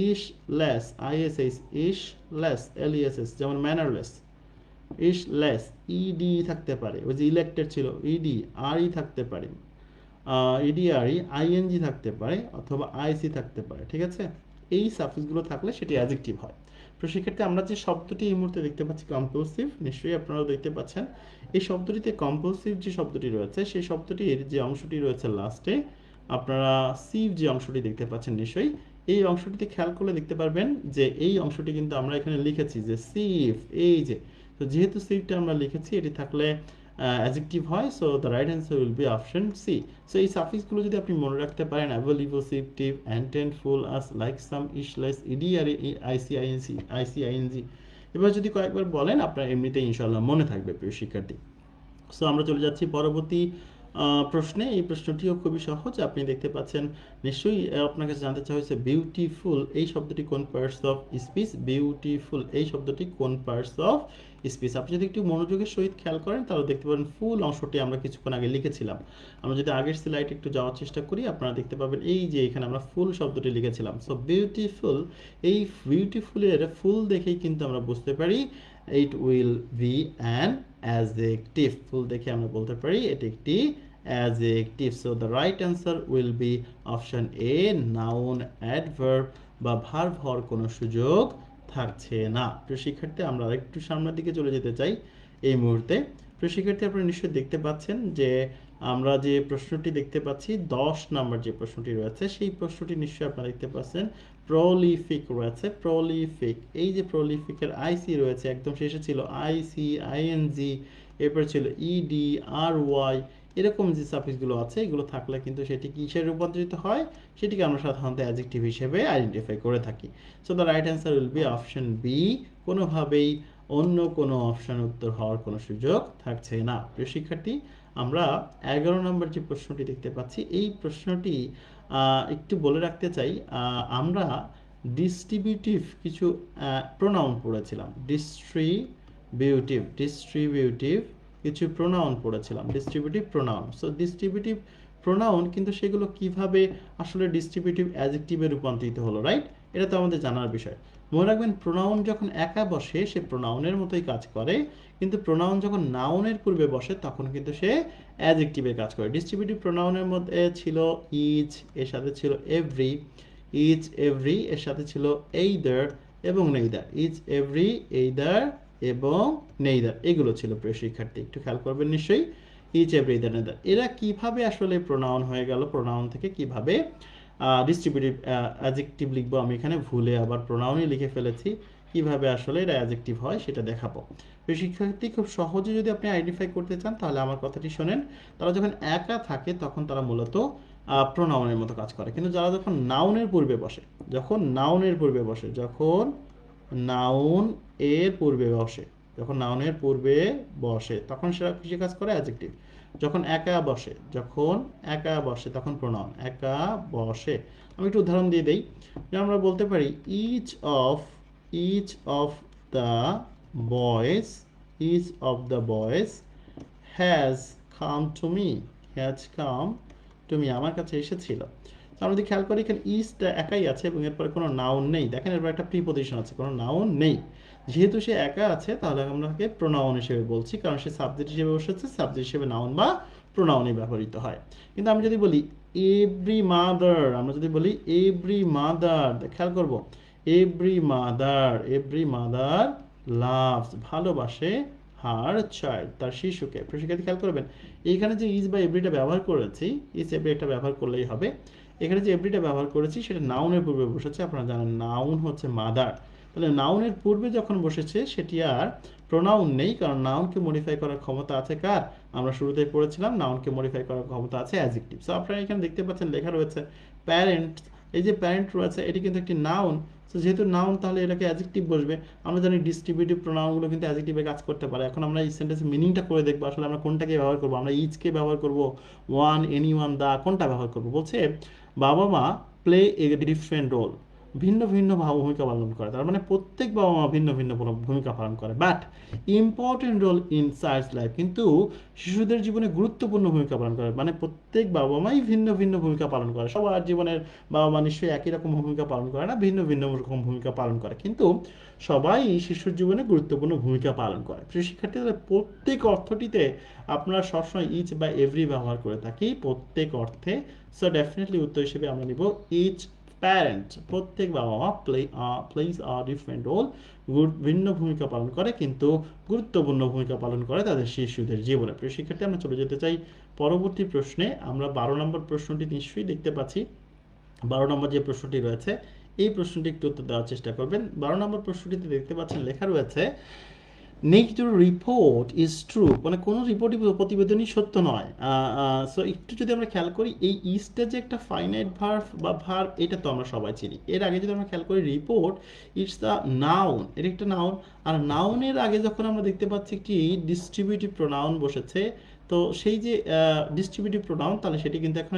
ইশ লেস, আইএসএস, ইশ লেস, এলইএসএস, যেমন ম্যানারলেস, ইশ লেস, ইডি থাকতে পারে, ওই যে ইলেক্টেড ছিল ইডি, আরই থাকতে পারে, ইডি আরই, আইএনজি থাকতে পারে, অথবা আইসি থাকতে পারে, ঠিক আছে। এই সাফিক্সগুলো থাকলে সেটি অ্যাডজেক্টিভ হয়। তো সেক্ষেত্রে আমরা যে শব্দটি এই মুহূর্তে দেখতে পাচ্ছি কম্পালসিভ, নিশ্চয়ই আপনারাও দেখতে পাচ্ছেন, এই শব্দটিতে কম্পালসিভ যে শব্দটি রয়েছে সেই শব্দটির যে অংশটি রয়েছে লাস্টে, আপনারা সিভ যে অংশটি দেখতে পাচ্ছেন নিশ্চয়ই, এই অংশটিতে খেয়াল করলে দেখতে পারবেন যে এই অংশটি কিন্তু আমরা এখানে লিখেছি যে সিভ, এই যে, তো যেহেতু সিভটা আমরা লিখেছি এটি থাকলে অ্যাডজেক্টিভ হয়, so the right answer will be option C. So এই সাফিক্সগুলো যদি আপনি মনে রাখতে পারেন, অ্যাভেলিভোসিভটিভ, অ্যান্টেন্ট, ফুল আস, লাইক সাম, ইশলেস, ইডি আর আইসিআইএনসি, আইসিআইএনজি, এবার যদি কয়েকবার বলেন আপনার এমনিতেই ইনশাআল্লাহ মনে থাকবে প্রিয় শিক্ষার্থী। সো আমরা চলে যাচ্ছি পরবর্তী প্রশ্নে। এই প্রশ্নটিও খুবই সহজ, আপনি দেখতে পাচ্ছেন নিশ্চয়ই। আপনার কাছে জানতে চাওয়া হয়েছে বিউটিফুল এই শব্দটি কোন পার্টস অফ স্পিচ? বিউটিফুল এই শব্দটি কোন পার্টস অফ স্পিচ? আপনি যদি একটু মনোযোগের সহিত খেয়াল করেন তাহলে দেখতে পাবেন ফুল অংশটি আমরা কিছুক্ষণ আগে লিখেছিলাম। আমরা যদি আগের স্লাইডে একটু যাওয়ার চেষ্টা করি, আপনারা দেখতে পাবেন এই যে এখানে আমরা ফুল শব্দটি লিখেছিলাম। সো বিউটিফুল, এই বিউটিফুলের ফুল দেখেই কিন্তু আমরা বুঝতে পারি it will be an adjective। ফুল দেখে আমরা বলতে পারি এটি একটি adjective। So the right answer will be option A, noun, adverb বা ভার্ব হওয়ার কোনো সুযোগ থাকছে না। প্রিয় শিক্ষার্থী, আমরা একটু সামনের দিকে চলে যেতে চাই এই মুহূর্তে। প্রিয় শিক্ষার্থী, আপনারা নিশ্চয়ই দেখতে পাচ্ছেন যে আমরা যে প্রশ্নটি দেখতে পাচ্ছি 10 নাম্বার যে প্রশ্নটি রয়েছে সেই প্রশ্নটি নিশ্চয়ই আপনারা দেখতে পাচ্ছেন প্রলিফিক রয়েছে। প্রলিফিক, এই যে প্রলিফিকের আইসি রয়েছে, একদম শেষে ছিল আইসি, আইএনজি, এরপর ছিল ইডি, আর ওয়াই, এরকম যে সাফিক্সগুলো আছে এগুলো থাকলে কিন্তু সেটি কিসের রূপান্তরিত হয়? সেটিকে আমরা সাধারণত অ্যাডজেক্টিভ হিসেবে আইডেন্টিফাই করে থাকি। So the right answer will be option B. কোনোভাবেই অন্য কোনো অপশন উত্তর হওয়ার কোনো সুযোগ থাকছে না। প্রিয় শিক্ষার্থী, আমরা 11 নম্বর যে প্রশ্নটি দেখতে পাচ্ছি এই প্রশ্নটি একটু বলে রাখতে চাই, আমরা ডিস্ট্রিবিউটিভ কিছু প্রোনাউন পড়েছিলাম। ডিস্ট্রিবিউটিভ কিছু প্রোনাউন পড়েছিলাম, distributive pronoun. So distributive pronoun কিন্তু সেগুলো কিভাবে আসলে ডিস্ট্রিবিউটিভ অ্যাডজেক্টিভে রূপান্তরিত হলো, রাইট? এটা তো আমাদের জানার বিষয়। মনে রাখবেন, প্রোনাউন যখন একা বসে সে প্রোনাউনের মতোই কাজ করে, কিন্তু প্রোনাউন যখন নাউনের পূর্বে বসে তখন কিন্তু সে অ্যাডজেক্টিভের কাজ করে। ডিস্ট্রিবিউটিভ প্রোনাউনের মধ্যে ছিল ইচ, এর সাথে ছিল এভরি, ইচ এভরি, এর সাথে ছিল এইদার, এবং নেইদার, ইজ এভরি, এইদার এবং নেইদার, এগুলো ছিল প্রিয় শিক্ষার্থী। একটু খেয়াল করবেন নিশ্চয়ই, ইচ এভরি এইদার নেইদার। এরা কিভাবে আসলে প্রোনাউন হয়ে গেল, প্রোনাউন থেকে কিভাবে ডিস্ট্রিবিউটিভ অ্যাডজেক্টিভ লিখবো, আমি এখানে ভুলে আবার প্রোনাউনই লিখে ফেলেছি। কিভাবে আসলে এটা অ্যাডজেক্টিভ হয় সেটা দেখাবো। প্রিয় শিক্ষার্থী, খুব সহজে যদি আপনি আইডেন্টিফাই করতে চান তাহলে আমার কথাটি শোনেন। তারা যখন একা থাকে তখন তারা মূলত প্রোনাউনের মতো কাজ করে, কিন্তু যারা যখন নাউনের পূর্বে বসে, যখন নাউনের পূর্বে বসে, যখন নাউন এর পূর্বে বসে, যখন নাউনের পূর্বে বসে তখন সেটা কিসে কাজ করে, অ্যাডজেক্টিভ। যখন একা বসে, যখন একা বসে তখন প্রোনাউন, একা বসে। আমি একটু উদাহরণ দিয়ে দেই, যে আমরা বলতে পারি each of the boys, each of the boys has come to me, has come to me, আমার কাছে এসেছিল। তো আমরা যদি খেয়াল করি এখানে ইজটা একাই আছে এবং এরপরে কোনো নাউন নেই, দেখেন এরপর একটা প্রিপোজিশন আছে, কোনো নাউন নেই। যেহেতু সে একা আছে তাহলে আমরা তাকে প্রোনাউন হিসেবে বলছি, কারণ সে সাবজেক্ট হিসেবে বসেছে, সাবজেক্ট হিসেবে নাউন বা প্রোনাউনই ব্যবহৃত হয়। কিন্তু আমি যদি বলি এভরি মাদার, আমরা যদি বলি এভরি মাদার, খেয়াল করব, এভরি মাদার লাভস, ভালোবাসে হার চাইল্ড, তার শিশুকে। শিক্ষার্থী খেয়াল করবেন এইখানে যে ইজ বা এভরিটা ব্যবহার করেছি, ইজ এভরিটা ব্যবহার করলেই হবে। এখানে যে এভরিটা ব্যবহার করেছি সেটা নাউনের পূর্বে বসেছে, আপনারা জানেন নাউন হচ্ছে মাদার। তাহলে নাউনের পূর্বে যখন বসেছে সেটি আর প্রোনাউন নেই, কারণ নাউনকে মডিফাই করার ক্ষমতা আছে কার, আমরা শুরুতেই পড়েছিলাম নাউনকে মডিফাই করার ক্ষমতা আছে অ্যাডজেক্টিভ। সো আপনারা এখানে দেখতে পাচ্ছেন লেখা রয়েছে প্যারেন্ট, এই যে প্যারেন্ট রয়েছে এটি কিন্তু একটি নাউন। সো যেহেতু নাউন তাহলে এটাকে অ্যাডজেক্টিভ বসবে। আমরা জানি ডিস্ট্রিবিউটিভ প্রোনাউনগুলো কিন্তু অ্যাডজেক্টিভে কাজ করতে পারে। এখন আমরা এই সেন্টেন্সের মিনিংটা করে দেখবো আসলে আমরা কোনটাকে ব্যবহার করবো, আমরা ইচকে ব্যবহার করব, ওয়ান, এনি ওয়ান, দা, কোনটা ব্যবহার করবো। বলছে বাবা মা প্লে এ ডিফারেন্ট রোল, ভিন্ন ভিন্ন ভূমিকা পালন করে, তার মানে প্রত্যেক বাবা মা ভিন্ন ভিন্ন ভূমিকা পালন করে, but important role in child's life, কিন্তু শিশুদের জীবনে গুরুত্বপূর্ণ ভূমিকা পালন করে, মানে প্রত্যেক বাবা মাই ভিন্ন ভিন্ন ভূমিকা পালন করে। সবার জীবনের বাবা মা নিশ্চয়ই একই রকম ভূমিকা পালন করে না, ভিন্ন ভিন্ন রকম ভূমিকা পালন করে, কিন্তু সবাই শিশুর জীবনে গুরুত্বপূর্ণ ভূমিকা পালন করে। প্রিয় শিক্ষার্থীদের, প্রত্যেক অর্থটিতে আপনারা সবসময় ইচ বা এভরি ব্যবহার করে থাকি, প্রত্যেক অর্থে। সো ডেফিনেটলি উত্তর হিসেবে আমরা নিব ইচ প্যারেন্ট, প্রত্যেক বাবা মা প্লেস আ ডিফারেন্ট রোল, ভিন্ন ভূমিকা পালন করে কিন্তু গুরুত্বপূর্ণ ভূমিকা পালন করে তাদের শিশুদের জীবনে। প্রিয় শিক্ষার্থী, আমরা চলে যেতে চাই পরবর্তী প্রশ্নে। আমরা 12 নম্বর প্রশ্নটি নিশ্চয়ই দেখতে পাচ্ছি। 12 নম্বর যে প্রশ্নটি রয়েছে এই প্রশ্নটি একটু উত্তর দেওয়ার চেষ্টা করবেন। 12 নম্বর প্রশ্নটিতে দেখতে পাচ্ছেন লেখা রয়েছে নেগেটিভ রিপোর্ট ইজ ট্রু, মানে কোনো রিপোর্টই প্রতিবেদনই সত্য নয়। সো একটু যদি আমরা খেয়াল করি এই ইজটা যে একটা ফাইনাইট ভার্ব বা ভার্ব, এটা তো আমরা সবাই চিনি। এর আগে যদি আমরা খেয়াল করি রিপোর্ট ইটস দ্য নাউন, এটা একটা নাউন। আর নাউনের আগে যখন আমরা দেখতে পাচ্ছি একটি ডিস্ট্রিবিউটিভ প্রোনাউন বসেছে, তো সেই যে ডিস্ট্রিবিউটিভ প্রোনাউন তাহলে সেটি কিন্তু এখন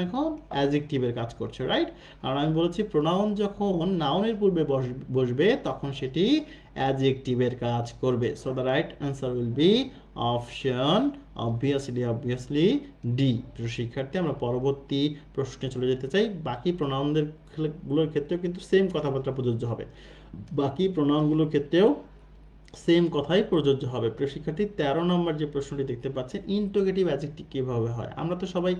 অ্যাডজেক্টিভের কাজ করছে, রাইট? কারণ আমি বলেছি প্রোনাউন যখন নাউনের পূর্বে বসবে তখন সেটি অ্যাডজেক্টিভের কাজ করবে। So the right answer will be option obviously D. শিক্ষার্থী, আমরা পরবর্তী প্রশ্নে চলে যেতে চাই। বাকি প্রোনাউনদের গুলোর ক্ষেত্রেও কিন্তু সেম কথাবার্তা প্রযোজ্য হবে, বাকি প্রোনাউনগুলোর ক্ষেত্রেও সেম কথাই প্রযোজ্য হবে। প্রিয় শিক্ষার্থী, 13 নম্বর যে প্রশ্নটি দেখতে পাচ্ছেন ইন্ট্রোগেটিভ অ্যাডজেক্টিভ কিভাবে হয়। আমরা তো সবাই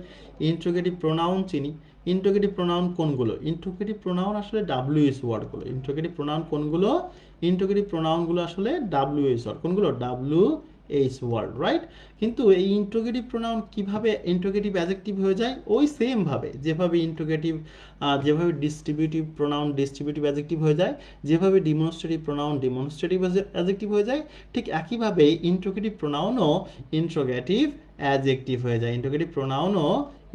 ইন্ট্রোগেটিভ প্রোনাউন চিনি। ইন্ট্রোগেটিভ প্রোনাউন কোনগুলো? ইন্ট্রোগেটিভ প্রোনাউন আসলে ডাব্লিউএস ওয়ার্ডগুলো। ইন্ট্রোগেটিভ প্রোনাউন কোনগুলো? ইন্ট্রোগেটিভ প্রোনাউনগুলো আসলে ডাব্লিউএস ওয়ার্ড। কোনগুলো? WH word, right? কিন্তু এই ইন্ট্রোগেটিভ প্রোনাউন কিভাবে ইন্ট্রোগেটিভ অ্যাডজেক্টিভ হয়ে যায়? ওই সেম ভাবে যেভাবে যেভাবে ডিস্ট্রিবিউটিভ প্রোনাউন ডিস্ট্রিবিউটিভ অ্যাডজেক্টিভ হয়ে যায়, যেভাবে ডিমনস্ট্রেটিভ প্রোনাউন ডিমনস্ট্রেটিভ অ্যাডজেক্টিভ হয়ে যায়, ঠিক একইভাবে ইন্ট্রোগেটিভ প্রোনাউনও ইন্ট্রোগেটিভ অ্যাডজেক্টিভ হয়ে যায়। ইন্ট্রোগেটিভ প্রোনাউনও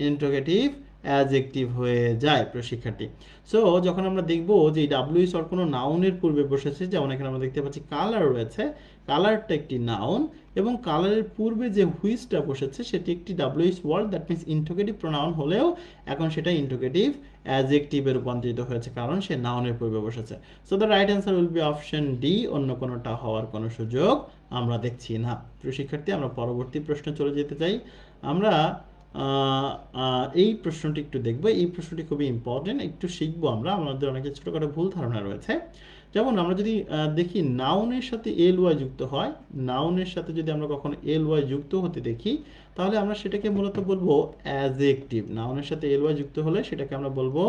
ইন্ট্রোগেটিভ অ্যাডজেক্টিভ হয়ে যায়। প্রিয় শিক্ষার্থী, সো যখন আমরা দেখব যে ডাব্লিউএস ওয়ার্ড কোনো নাউনের পূর্বে বসেছে, যেমন এখানে আমরা দেখতে পাচ্ছি কালার রয়েছে, কালারটা একটি নাউন এবং কালারের পূর্বে যে হুইচটা বসেছে সেটি একটি WH word, that means interrogative pronoun হলেও এখন সেটা ইন্ট্রোগেটিভ অ্যাডজেক্টিভে রূপান্তরিত হয়েছে কারণ সে নাউনের পূর্বে বসেছে। So the right answer will be option D, অন্য কোনোটা হওয়ার কোনো সুযোগ আমরা দেখছি না। প্রিয় শিক্ষার্থী, আমরা পরবর্তী প্রশ্নে চলে যেতে চাই। আমরা এই প্রশ্নটি একটু দেখব। এই প্রশ্নটি খুবই ইম্পর্টেন্ট, একটু শিখবো আমরা। আমাদের অনেকে ছোটোখাটো ভুল ধারণা রয়েছে। যেমন আমরা যদি দেখি নাউনের সাথে এল ওয়াই যুক্ত হয়, নাউনের সাথে যদি আমরা কখনো এল ওয়াই যুক্ত হতে দেখি তাহলে আমরা সেটাকে মূলত বলবো অ্যাডজেক্টিভ। নাউনের সাথে এল ওয়াই যুক্ত হলে সেটাকে আমরা বলবো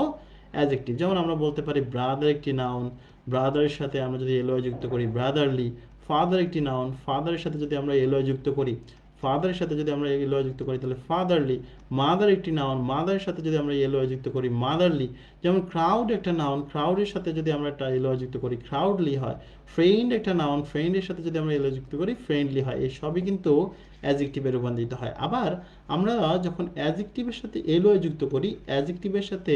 অ্যাডজেক্টিভ। যেমন আমরা বলতে পারি ব্রাদার একটি নাউন, ব্রাদারের সাথে আমরা যদি এলওয়াই যুক্ত করি ব্রাদারলি। ফাদার একটি নাউন, ফাদারের সাথে যদি আমরা এলওয়াই যুক্ত করি, ফাদারের সাথে যদি আমরা এলওয়াই যুক্ত করি তাহলে ফাদারলি। মাদার একটি নাউন, মাদারের সাথে যদি আমরা এলওয়াই যুক্ত করি মাদারলি। যেমন ক্রাউড একটা নাউন, ক্রাউডের সাথে যদি আমরা একটা এলওয়াই যুক্ত করি ক্রাউডলি হয়। ফ্রেন্ড একটা নাউন, ফ্রেন্ডের সাথে যদি আমরা এলওয়াই যুক্ত করি ফ্রেন্ডলি হয়। এই সবই কিন্তু অ্যাডজেক্টিভে রূপান্তরিত হয়। আবার আমরা যখন অ্যাডজেক্টিভের সাথে এলওয়াই যুক্ত করি, অ্যাডজেক্টিভের সাথে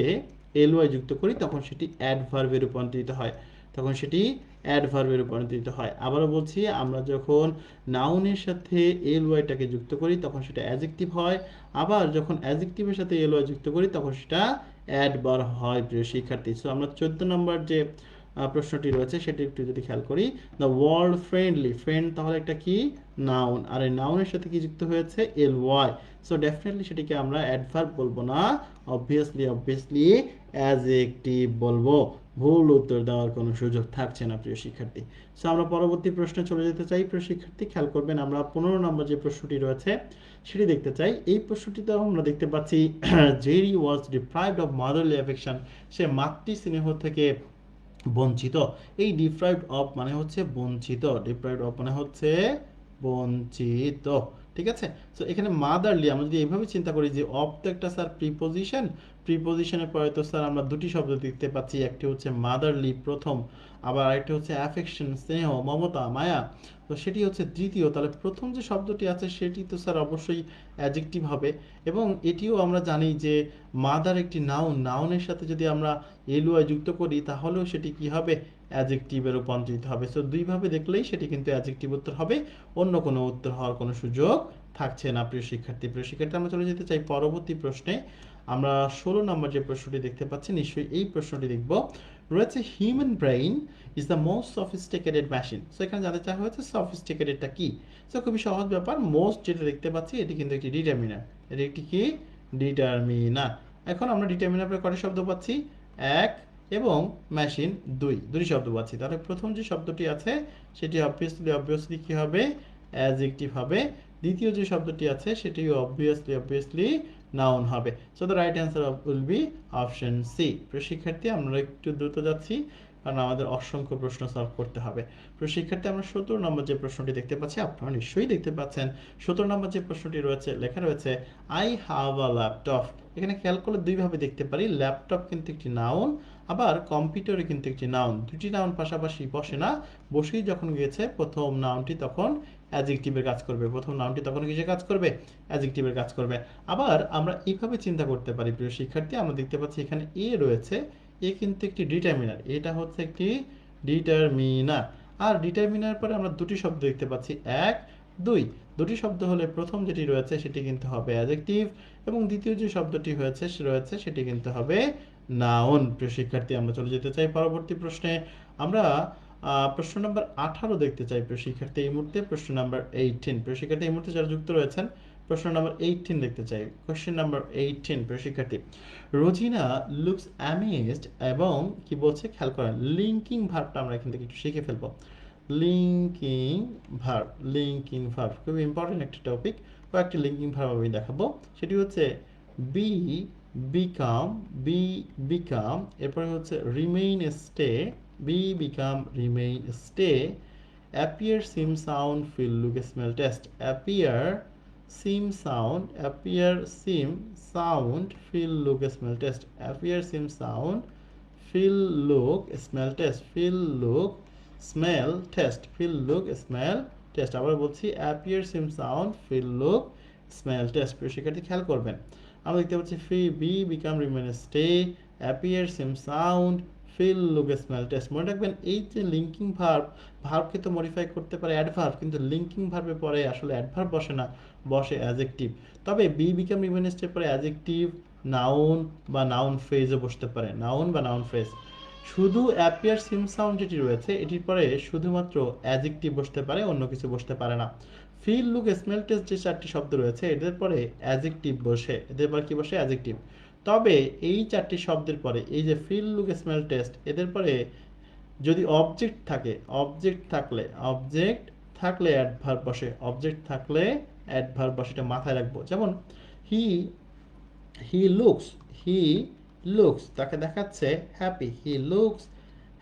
এলওয়াই যুক্ত করি তখন সেটি অ্যাডভার্বে রূপান্তরিত হয়, তখন সেটি অ্যাডভার্বে রূপান্তরিত হয়। আবারও বলছি, আমরা যখন নাউনের সাথে এলওয়াইটাকে যুক্ত করি তখন সেটা অ্যাডজেক্টিভ হয়, আবার যখন অ্যাডজেক্টিভের সাথে এলওয়াই যুক্ত করি তখন সেটা অ্যাডভার্ব হয় প্রিয় শিক্ষার্থী। সো আমরা 14 নম্বর যে প্রশ্নটি রয়েছে সেটি একটু যদি খেয়াল করি, দ্য ওয়ার্ল্ড ফ্রেন্ডলি, ফ্রেন্ড তাহলে একটা কি নাউন, আর এই নাউনের সাথে কি যুক্ত হয়েছে এলওয়াই। সো ডেফিনেটলি সেটিকে আমরা অ্যাডভার্ব বলবো না, অবভিয়াসলি অ্যাডজেক্টিভ বলবো। ভুল উত্তর দেওয়ার কোনো সুযোগ থাকছে না প্রিয় শিক্ষার্থী। সো আমরা পরবর্তী প্রশ্নে চলে যেতে চাই প্রিয় শিক্ষার্থী। খেয়াল করবেন, আমরা 15 নম্বর যে প্রশ্নটি রয়েছে সেটি দেখতে চাই। এই প্রশ্নটিতেও আমরা দেখতে পাচ্ছি Jerry was deprived of motherly affection, সে মাতৃ স্নেহ থেকে বঞ্চিত। এই ডিপ্রাইভড অফ মানে হচ্ছে বঞ্চিত, ডিপ্রাইভড অফ মানে হচ্ছে বঞ্চিত, ঠিক আছে। সো এখানে মাদারলি আমরা যদি এইভাবে চিন্তা করি যে অফ তো একটা স্যার প্রিপোজিশন, প্রিপোজিশনের পরে তো স্যার আমরা দুটি শব্দ দেখতে পাচ্ছি, একটি হচ্ছে মাদারলি প্রথম, আবার আরেকটি হচ্ছে অ্যাফেকশন স্নেহ মমতা মায়া, তো সেটি হচ্ছে দ্বিতীয়। তাহলে প্রথম যে শব্দটি আছে সেটি তো স্যার অবশ্যই অ্যাডজেক্টিভ হবে, এবং এটিও আমরা জানি যে মাদার একটি নাউন, নাউনের সাথে যদি আমরা এলওয়াই যুক্ত করি তাহলেও সেটি কি হবে অ্যাডজেক্টিভে রূপান্তরিত হবে। সো দুইভাবে দেখলেই সেটি কিন্তু অ্যাডজেক্টিভ উত্তর হবে, অন্য কোনো উত্তর হওয়ার কোনো সুযোগ থাকছে না প্রিয় শিক্ষার্থী। প্রিয় শিক্ষার্থী, আমরা চলে যেতে চাই পরবর্তী প্রশ্নে। আমরা 16 নম্বর যে প্রশ্নটি দেখতে পাচ্ছি, নিশ্চয়ই এই প্রশ্নটি দেখব। রয়েছে human brain is the most sophisticated machine. So এখানে জানতে চাওয়া হয়েছে সফিস্টিকেটেডটা কি। সো খুবই সহজ ব্যাপার, মোস্ট যেটা দেখতে পাচ্ছি এটি কিন্তু একটি ডিটারমিনার, এটি একটি কি ডিটারমিনার। এখন আমরা ডিটারমিনার পরে কয়টা শব্দ পাচ্ছি, এক, এবং মেশিন দুটি শব্দ পাচ্ছি। তাহলে প্রথম যে শব্দটি আছে সেটি অবভিয়াসলি কি হবে অ্যাডজেক্টিভ হবে, দ্বিতীয় যে শব্দটি আছে সেটি অবভিয়াসলি নাউন হবে। So the right answer will be option C. প্রিয় শিক্ষার্থী, আমরা একটু দ্রুত যাচ্ছি কারণ আমাদের অসংখ্য প্রশ্ন সলভ করতে হবে। প্রিয় শিক্ষার্থী, আমরা 17 নম্বর যে প্রশ্নটি দেখতে পাচ্ছি, আপনারা নিশ্চয়ই দেখতে পাচ্ছেন 17 নম্বর যে প্রশ্নটি রয়েছে, লেখা রয়েছে আই হ্যাভ আ ল্যাপটপ। এখানে খেয়াল করলে দুইভাবে দেখতে পারি, ল্যাপটপ কিন্তু একটি নাউন, আবার কম্পিউটারে কিন্তু একটি নাউন। দুটি নাউন পাশাপাশি বসে না, বসেই যখন গিয়েছে প্রথম নাউনটি তখন অ্যাডজেক্টিভের কাজ করবে, প্রথম নাউনটি তখন কিসের কাজ করবে অ্যাডজেক্টিভের কাজ করবে। আবার আমরা এইভাবে চিন্তা করতে পারি প্রিয় শিক্ষার্থী, আমরা দেখতে পাচ্ছি এখানে এ রয়েছে, এ কিন্তু একটি ডিটারমিনার, এটা হচ্ছে একটি ডিটারমিনার, আর ডিটারমিনার পরে আমরা দুটি শব্দ দেখতে পাচ্ছি এক, দুই। দুটি শব্দ হলে প্রথম যেটি রয়েছে সেটি কিন্তু হবে অ্যাডজেক্টিভ, এবং দ্বিতীয় যে শব্দটি রয়েছে সেটি কিন্তু হবে নাউন। প্রিয় শিক্ষার্থী, আমরা চলে যেতে চাই পরবর্তী প্রশ্নে। আমরা প্রশ্ন নাম্বার 18 দেখতে চাই প্রিয় শিক্ষার্থী এই মুহূর্তে। প্রশ্ন নাম্বার 18, প্রিয় শিক্ষার্থী এই মুহূর্তে যারা যুক্ত রয়েছেন প্রশ্ন নাম্বার 18 দেখতে চাই। কোশ্চেন নাম্বার 18, প্রিয় শিক্ষার্থী, রোজিনা লুকস অ্যামেজড, এবং কি বলছে খেয়াল করেন, লিঙ্কিং ভার্বটা আমরা এখান থেকে একটু শিখে ফেলবো। লিঙ্কিং ভার্ব খুবই ইম্পর্টেন্ট একটি টপিক, কয়েকটি লিঙ্কিং ভার্ব আমি দেখাবো। সেটি হচ্ছে বি বিকাম, এরপরে হচ্ছে remain stay, be become remain stay, appear seem sound feel look smell taste, appear seem sound feel look smell taste, appear seem sound feel look smell taste, feel look smell taste, আবার বলছি appear seem sound feel look smell taste। প্রিয় শিক্ষার্থী খেয়াল করবেন, আমরা দেখতে পাচ্ছি be become remain stay, appear seem sound feel look smell taste. মনে রাখবেন, এই যে লিঙ্কিং ভার্বকে তো মডিফাই করতে পারে অ্যাডভার্ব, কিন্তু লিঙ্কিং ভার্বে পরে আসলে অ্যাডভার্ব বসে না, বসে অ্যাডজেক্টিভ। তবে বি বিকাম রিমেইন স্টের পরে অ্যাডজেক্টিভ, নাউন বা নাউন ফ্রেজও বসতে পারে, নাউন বা নাউন ফ্রেজ। শুধু অ্যাপিয়ার সিম সাউন্ড যেটি রয়েছে এটির পরে শুধুমাত্র অ্যাডজেক্টিভ বসতে পারে, অন্য কিছু বসতে পারে না। ফিল লুক স্মেল টেস্ট যে চারটি শব্দ রয়েছে এদের পরে অ্যাডজেক্টিভ বসে, এদের পর কি বসে অ্যাডজেক্টিভ। তবে এই চারটি শব্দের পরে এই যে ফিল লুক স্মেল টেস্ট, এদের পরে যদি অবজেক্ট থাকলে অ্যাডভার্ব বসে, অবজেক্ট থাকলে অ্যাডভার্ব বসে, এটা মাথায় রাখবো। যেমন হি লুকস লুকস তাকে দেখাচ্ছে হ্যাপি, হি লুকস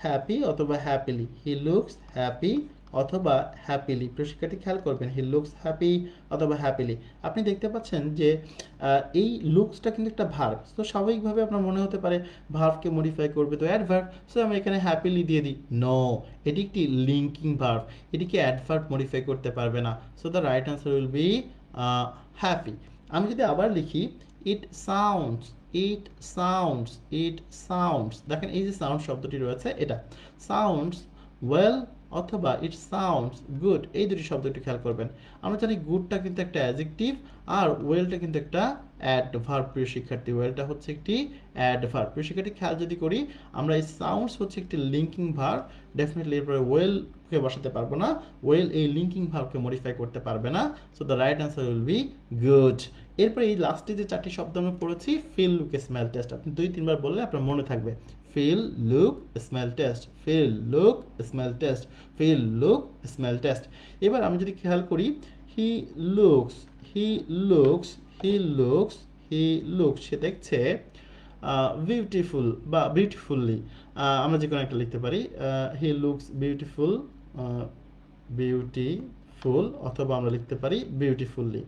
হ্যাপি অথবা হ্যাপিলি, হি লুকস হ্যাপি অথবা হ্যাপিলি। প্রিয় শিক্ষার্থী খেয়াল করবেন, হি লুকস হ্যাপি অথবা হ্যাপিলি। আপনি দেখতে পাচ্ছেন যে এই লুকসটা কিন্তু একটা ভার্ব, তো স্বাভাবিকভাবে আপনার মনে হতে পারে ভার্বকে মডিফাই করবে তো অ্যাডভার্ব, সো আমি এখানে হ্যাপিলি দিয়ে দিই। নো, এটি একটি লিঙ্কিং ভার্ব, এটিকে অ্যাডভার্ব মডিফাই করতে পারবে না। So the right answer will be happy. আমি যদি আবার লিখি it sounds, it sounds, it sounds, দেখেন এই যে সাউন্ড শব্দটি রয়েছে এটা সাউন্ডস ওয়েল অথবা ইট সাউন্ডস গুড, এই দুটি শব্দটি খেয়াল করবেন। আমরা জানি গুডটা কিন্তু একটা অ্যাডজেক্টিভ আর ওয়েলটা কিন্তু একটা অ্যাডভার্ব। প্রিয় শিক্ষার্থী, ওয়েলটা হচ্ছে একটি অ্যাডভার্ব। প্রিয় শিক্ষার্থী খেয়াল যদি করি, আমরা এই সাউন্ডস হচ্ছে একটি লিঙ্কিং ভার্ব, ডেফিনেটলি এরপরে ওয়েলকে বসাতে পারবো না, ওয়েল এই লিঙ্কিং ভার্বকে মডিফাই করতে পারবে না। So the right answer will be good. এরপরে এই লাস্টে যে চারটি শব্দ আমরা পড়েছি, ফিল লুক স্মেল টেস্ট, আপনি 2-3 বার বললে আপনার মনে থাকবে। Feel look smell taste, feel look smell taste, feel look smell taste. এবার আমি যদি খেয়াল করি, he looks, he looks, he looks, he looks, সে দেখছে বিউটিফুল বা বিউটিফুললি, আমরা যে কোনো একটা লিখতে পারি। হি লুকস বিউটিফুল, বিউটিফুল, অথবা আমরা লিখতে পারি বিউটিফুললি,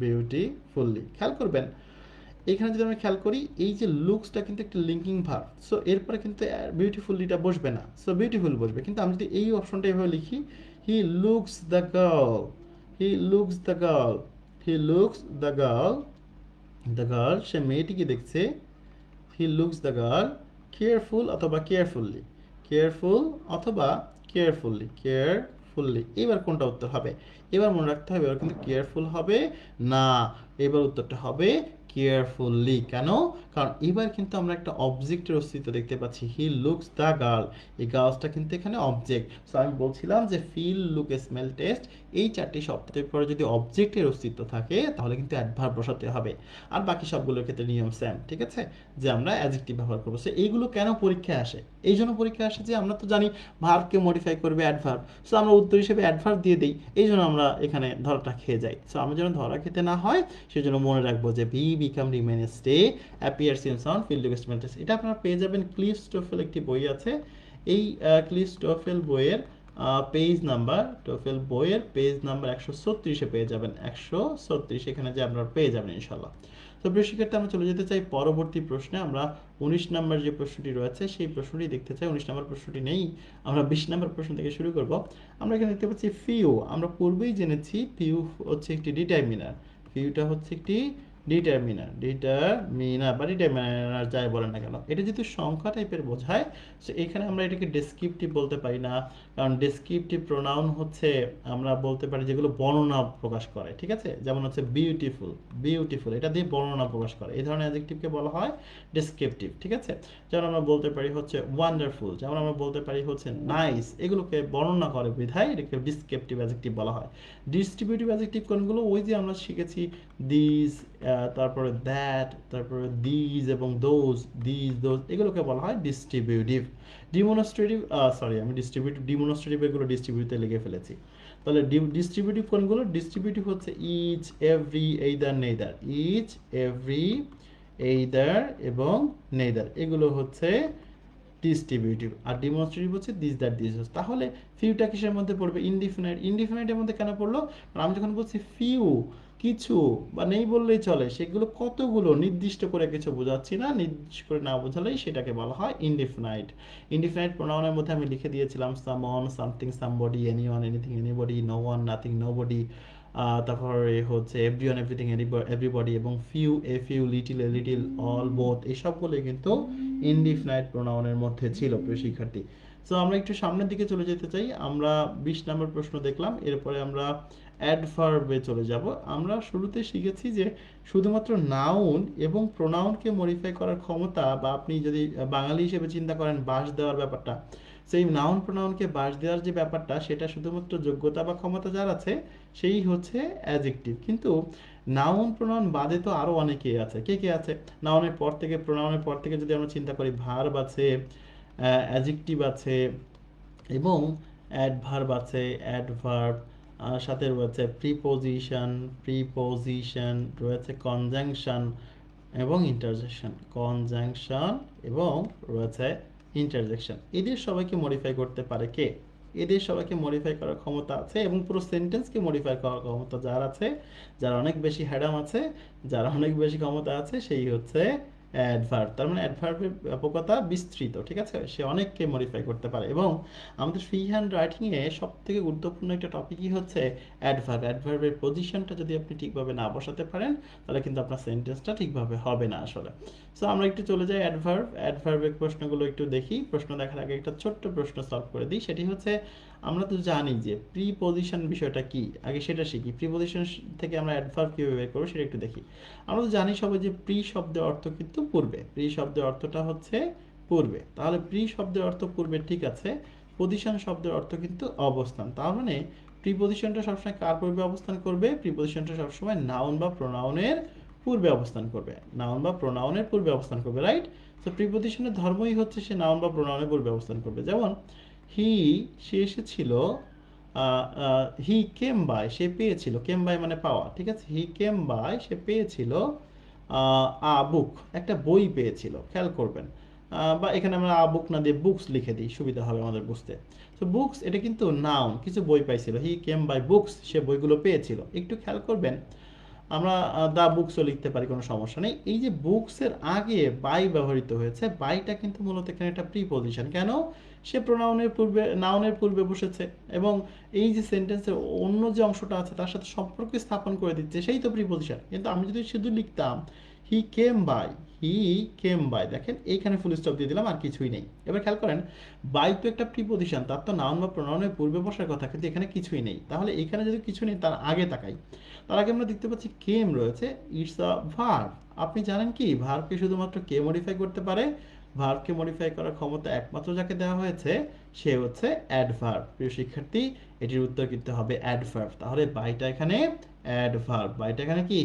বিউটিফুললি। খেয়াল করবেন এখানে যদি আমরা খেয়াল করি, এই যে লুকসটা কিন্তু একটা লিঙ্কিং ভার্ব, সো এরপরে কিন্তু বিউটিফুললিটা বসবে না, সো বিউটিফুল বসবে। কিন্তু আমি যদি এই অপশনটা এভাবে লিখি, he looks the girl, he looks the girl, he looks the girl, the girl, সে মেয়েটিকে দেখছে। He looks the girl careful অথবা কেয়ারফুললি, কেয়ারফুল অথবা কেয়ারফুললি, কেয়ারফুললি। এবার কোনটা উত্তর হবে? এবার মনে রাখতে হবে, এবার কিন্তু কেয়ারফুল হবে না, এবার উত্তরটা হবে কেয়ারফুললি। কেন? কারণ এবার কিন্তু আমরা একটা অবজেক্টের অস্তিত্ব দেখতে পাচ্ছি, হি লুকস দ্য গার্ল, এই গার্লসটা কিন্তু এখানে অবজেক্ট। সো আমি বলছিলাম যে ফিল লুক স্মেল টেস্ট, এই চারটি শব্দের পরে যদি অবজেক্টের অস্তিত্ব থাকে তাহলে কিন্তু অ্যাডভার্ব বসাতে হবে। আর বাকি সবগুলোর ক্ষেত্রে নিয়ম সেম, ঠিক আছে, যে আমরা অ্যাডজেক্টিভ ব্যবহার করবো। সো এইগুলো কেন পরীক্ষায় আসে? এই জন্য পরীক্ষায় আসে যে আমরা তো জানি ভার্বকে মডিফাই করবে অ্যাডভার্ব, সো আমরা উত্তর হিসেবে অ্যাডভার্ব দিয়ে দিই, এই জন্য আমরা এখানে ধরাটা খেয়ে যাই। সো আমরা যেন ধরা খেতে না হয় সেই জন্য মনে রাখবো যে be become remain stay appears in sound feel look smell taste. এটা আপনারা পেয়ে যাবেন, ক্লিফস টোফেল একটি বই আছে, এই ক্লিফস টোফেল বইয়ের পেজ নাম্বার, টোফেল বইয়ের পেজ নাম্বার 136-এ পেয়ে যাবেন, 136 এখানে যে আপনারা পেয়ে যাবেন ইনশাল্লাহ। তো প্রিয় শিক্ষার্থী, আমরা চলে যেতে চাই পরবর্তী প্রশ্নে। আমরা 19 নম্বর যে প্রশ্নটি রয়েছে সেই প্রশ্নটি দেখতে চাই। 19 নম্বর প্রশ্নটি নেই, আমরা 20 নম্বর প্রশ্ন থেকে শুরু করব। আমরা এখানে দেখতে পাচ্ছি ফিউ, আমরা পূর্বেই জেনেছি ফিউ হচ্ছে একটি ডিটারমিনার, ফিউটা হচ্ছে একটি ডিটারমিনার, ডিটারমিনার বা ডিটারমিনার যাই বলেন না কেন, এটা যেহেতু সংখ্যা টাইপের বোঝায়, সো এখানে আমরা এটাকে ডেসক্রিপটিভ বলতে পারি না, কারণ ডেসক্রিপটিভ প্রোনাউন হচ্ছে আমরা বলতে পারি যেগুলো বর্ণনা প্রকাশ করে, ঠিক আছে, যেমন হচ্ছে বিউটিফুল, বিউটিফুল এটা দিয়ে বর্ণনা প্রকাশ করে, এই ধরনের অ্যাডজেক্টিভকে বলা হয় ডেসক্রিপটিভ, ঠিক আছে। যেমন আমরা বলতে পারি হচ্ছে ওয়ান্ডারফুল, যেমন আমরা বলতে পারি হচ্ছে নাইস, এগুলোকে বর্ণনা করে বিধায় এটাকে ডিসক্রিপটিভ অ্যাডজেক্টিভ বলা হয়। ডিস্ট্রিবিউটিভ অ্যাডজেক্টিভ কোনগুলো? ওই যে আমরা শিখেছি দিস, তারপরে দ্যাট, তারপরে দিজ এবং দোজ, দিজ দোজ, এগুলোকে বলা হয় ডিস্ট্রিবিউটিভ। ডিমনস্ট্রেটিভ, সরি আমি ডিস্ট্রিবিউটিভ ডিমনস্ট্রেটিভ এগুলো ডিস্ট্রিবিউটিভে লিখে ফেলেছি। তাহলে ডিস্ট্রিবিউটিভ কোনগুলো? ডিস্ট্রিবিউটিভ হচ্ছে each, every, either, neither, each, every, either এবং নেইদার, এগুলো হচ্ছে ডিস্ট্রিবিউটিভ। আর ডিমনস্ট্রেটিভ হচ্ছে দিস দ্যাট দিস। তাহলে ফিউটা কিসের মধ্যে পড়বে? ইনডিফিনাইট। ইনডিফিনাইটের মধ্যে কেন পড়লো? কারণ আমি যখন বলছি ফিউ, কিছু বা নেই বললেই চলে, সেগুলো কতগুলো নির্দিষ্ট করে কিছু বোঝাচ্ছি না, নির্দিষ্ট করে না বোঝালেই সেটাকে বলা হয় ইনডিফিনাইট। ইনডিফিনাইট প্রোনাউনের মধ্যে আমি লিখে দিয়েছিলাম someone, something, somebody, anyone, anything, anybody, no one, nothing, nobody, তারপরে হচ্ছে এভরিওয়ান, এভরিথিং, এভরিবডি এবং few, a few, little, a little, all, both, এই সবগুলোই কিন্তু ইনডিফিনাইট প্রোনাউনের মধ্যে ছিল প্রিয় শিক্ষার্থী। সো আমরা একটু সামনের দিকে চলে যেতে চাই। আমরা 20 নম্বর প্রশ্ন দেখলাম, এরপরে আমরা অ্যাডভার্বে চলে যাব। আমরা শুরুতে শিখেছি যে শুধুমাত্র নাউন এবং প্রোনাউনকে মডিফাই করার ক্ষমতা, বা আপনি যদি বাঙালি হিসেবে চিন্তা করেন বাস দেওয়ার ব্যাপারটা, সেই নাউন প্রোনাউনকে বাস দেওয়ার যে ব্যাপারটা, সেটা শুধুমাত্র যোগ্যতা বা ক্ষমতা যার আছে সেই হচ্ছে অ্যাডজেক্টিভ। কিন্তু নাউন প্রোনাউন বাদে তো আরো অনেকেই আছে। কে কে আছে? নাউনের পর থেকে, প্রোনাউনের পর থেকে যদি আমরা চিন্তা করি, ভার্ব আছে, অ্যাডজেক্টিভ আছে এবং অ্যাডভার্ব আছে, অ্যাডভার্ব, সাথে রয়েছে প্রিপোজিশন, প্রিপোজিশন রয়েছে, কনজাংশন, এবং ইন্টারজেকশন, কনজাংশন এবং রয়েছে ইন্টারজেকশন। এদের সবাইকে মডিফাই করতে পারে কে? এদের সবাইকে মডিফাই করার ক্ষমতা আছে এবং পুরো সেন্টেন্সকে মডিফাই করার ক্ষমতা যার আছে, যার অনেক বেশি হ্যাডাম আছে, যার অনেক বেশি ক্ষমতা আছে, সেই হচ্ছে অ্যাডভার্ব। তার মানে অ্যাডভার্বের ব্যাপকতা বিস্তৃত, ঠিক আছে? সে অনেককে মডিফাই করতে পারে। এবং আমাদের ফ্রি হ্যান্ড রাইটিংয়ে সব থেকে গুরুত্বপূর্ণ একটা টপিকই হচ্ছে অ্যাডভার্ব। অ্যাডভার্বের পজিশনটা যদি আপনি ঠিকভাবে না বসাতে পারেন, তাহলে কিন্তু আপনার সেন্টেন্সটা ঠিকভাবে হবে না আসলে। সো আমরা একটু চলে যাই অ্যাডভার্বের প্রশ্নগুলো একটু দেখি। প্রশ্ন দেখার আগে একটা ছোট্ট প্রশ্ন সলভ করে দিই। সেটি হচ্ছে, আমরা তো জানি যে প্রিপজিশন বিষয়টা কি, আগে সেটা শিখি। প্রিপজিশন থেকে আমরা অ্যাডভার্ব কীভাবে বের করবো সেটা একটু দেখি। আমরা তো জানি সবাই যে প্রি শব্দের অর্থ কিন্তু পূর্বে। প্রি শব্দের অর্থটা হচ্ছে পূর্বে। তাহলে প্রি শব্দের অর্থ পূর্বে, ঠিক আছে। পজিশন শব্দের অর্থ কিন্তু অবস্থান। তার মানে প্রিপজিশনটা সবসময় কার পূর্বে অবস্থান করবে? প্রিপজিশনটা সবসময় নাউন বা প্রোনাউনের পূর্বে অবস্থান করবে। নাউন বা প্রোনাউনের পূর্বে অবস্থান করবে, রাইট? তো প্রিপজিশনের ধর্মই হচ্ছে সে নাউন বা প্রোনাউনের পূর্বে অবস্থান করবে। যেমন সে এসেছিল, হি কেম বাই, সে পেয়েছিল। কেম বাই মানে পাওয়া, ঠিক আছে? হি কেম বাই, সে পেয়েছিল আ বুক, একটা বই পেয়েছিল, খেয়াল করবেন। বা এখানে আমরা আ বুক না দিয়ে বুকস লিখে দিই, সুবিধা হবে আমাদের বুঝতে। তো বুকস এটা কিন্তু নাউন, কিছু বই পাইছিল। হি কেম বাই বুকস, সে বইগুলো পেয়েছিল। একটু খেয়াল করবেন, আমরা দ্য বুকসও লিখতে পারি, কোনো সমস্যা নেই। এই যে বুকসের আগে বাই ব্যবহৃত হয়েছে, বাইটা কিন্তু মূলত এখানে একটা প্রিপজিশন। কেন? সে প্রোনাউনের পূর্বে, নাউনের পূর্বে বসেছে এবং এই যে সেন্টেন্সের অন্য যে অংশটা আছে তার সাথে সম্পর্ক স্থাপন করে দিচ্ছে, সেই তো প্রিপজিশন। কিন্তু আমি যদি শুধু লিখতাম হি কেম বাই, হি কেম বাই, দেখেন এইখানে ফুল স্টপ দিয়ে দিলাম, আর কিছুই নেই। এবার খেয়াল করেন, বাই তো একটা প্রিপজিশন, তার তো নাউন বা প্রোনাউনের পূর্বে বসার কথা, কিন্তু এখানে কিছুই নেই। তাহলে এখানে যদি কিছু নেই, তার আগে তাকাই, তার আগে আমরা দেখতে পাচ্ছি কেম রয়েছে, ইটস আ ভার্ব। আপনি জানেন কি ভার্বকে শুধুমাত্র কে মডিফাই করতে পারে? ভার্বকে মডিফাই করার ক্ষমতা একমাত্র যাকে দেওয়া হয়েছে সে হচ্ছে অ্যাডভার্ব। প্রিয় শিক্ষার্থী, এটির উত্তর কিন্তু হবে অ্যাডভার্ব। তাহলে বাইটা এখানে অ্যাডভার্ব, বাইটা এখানে কি?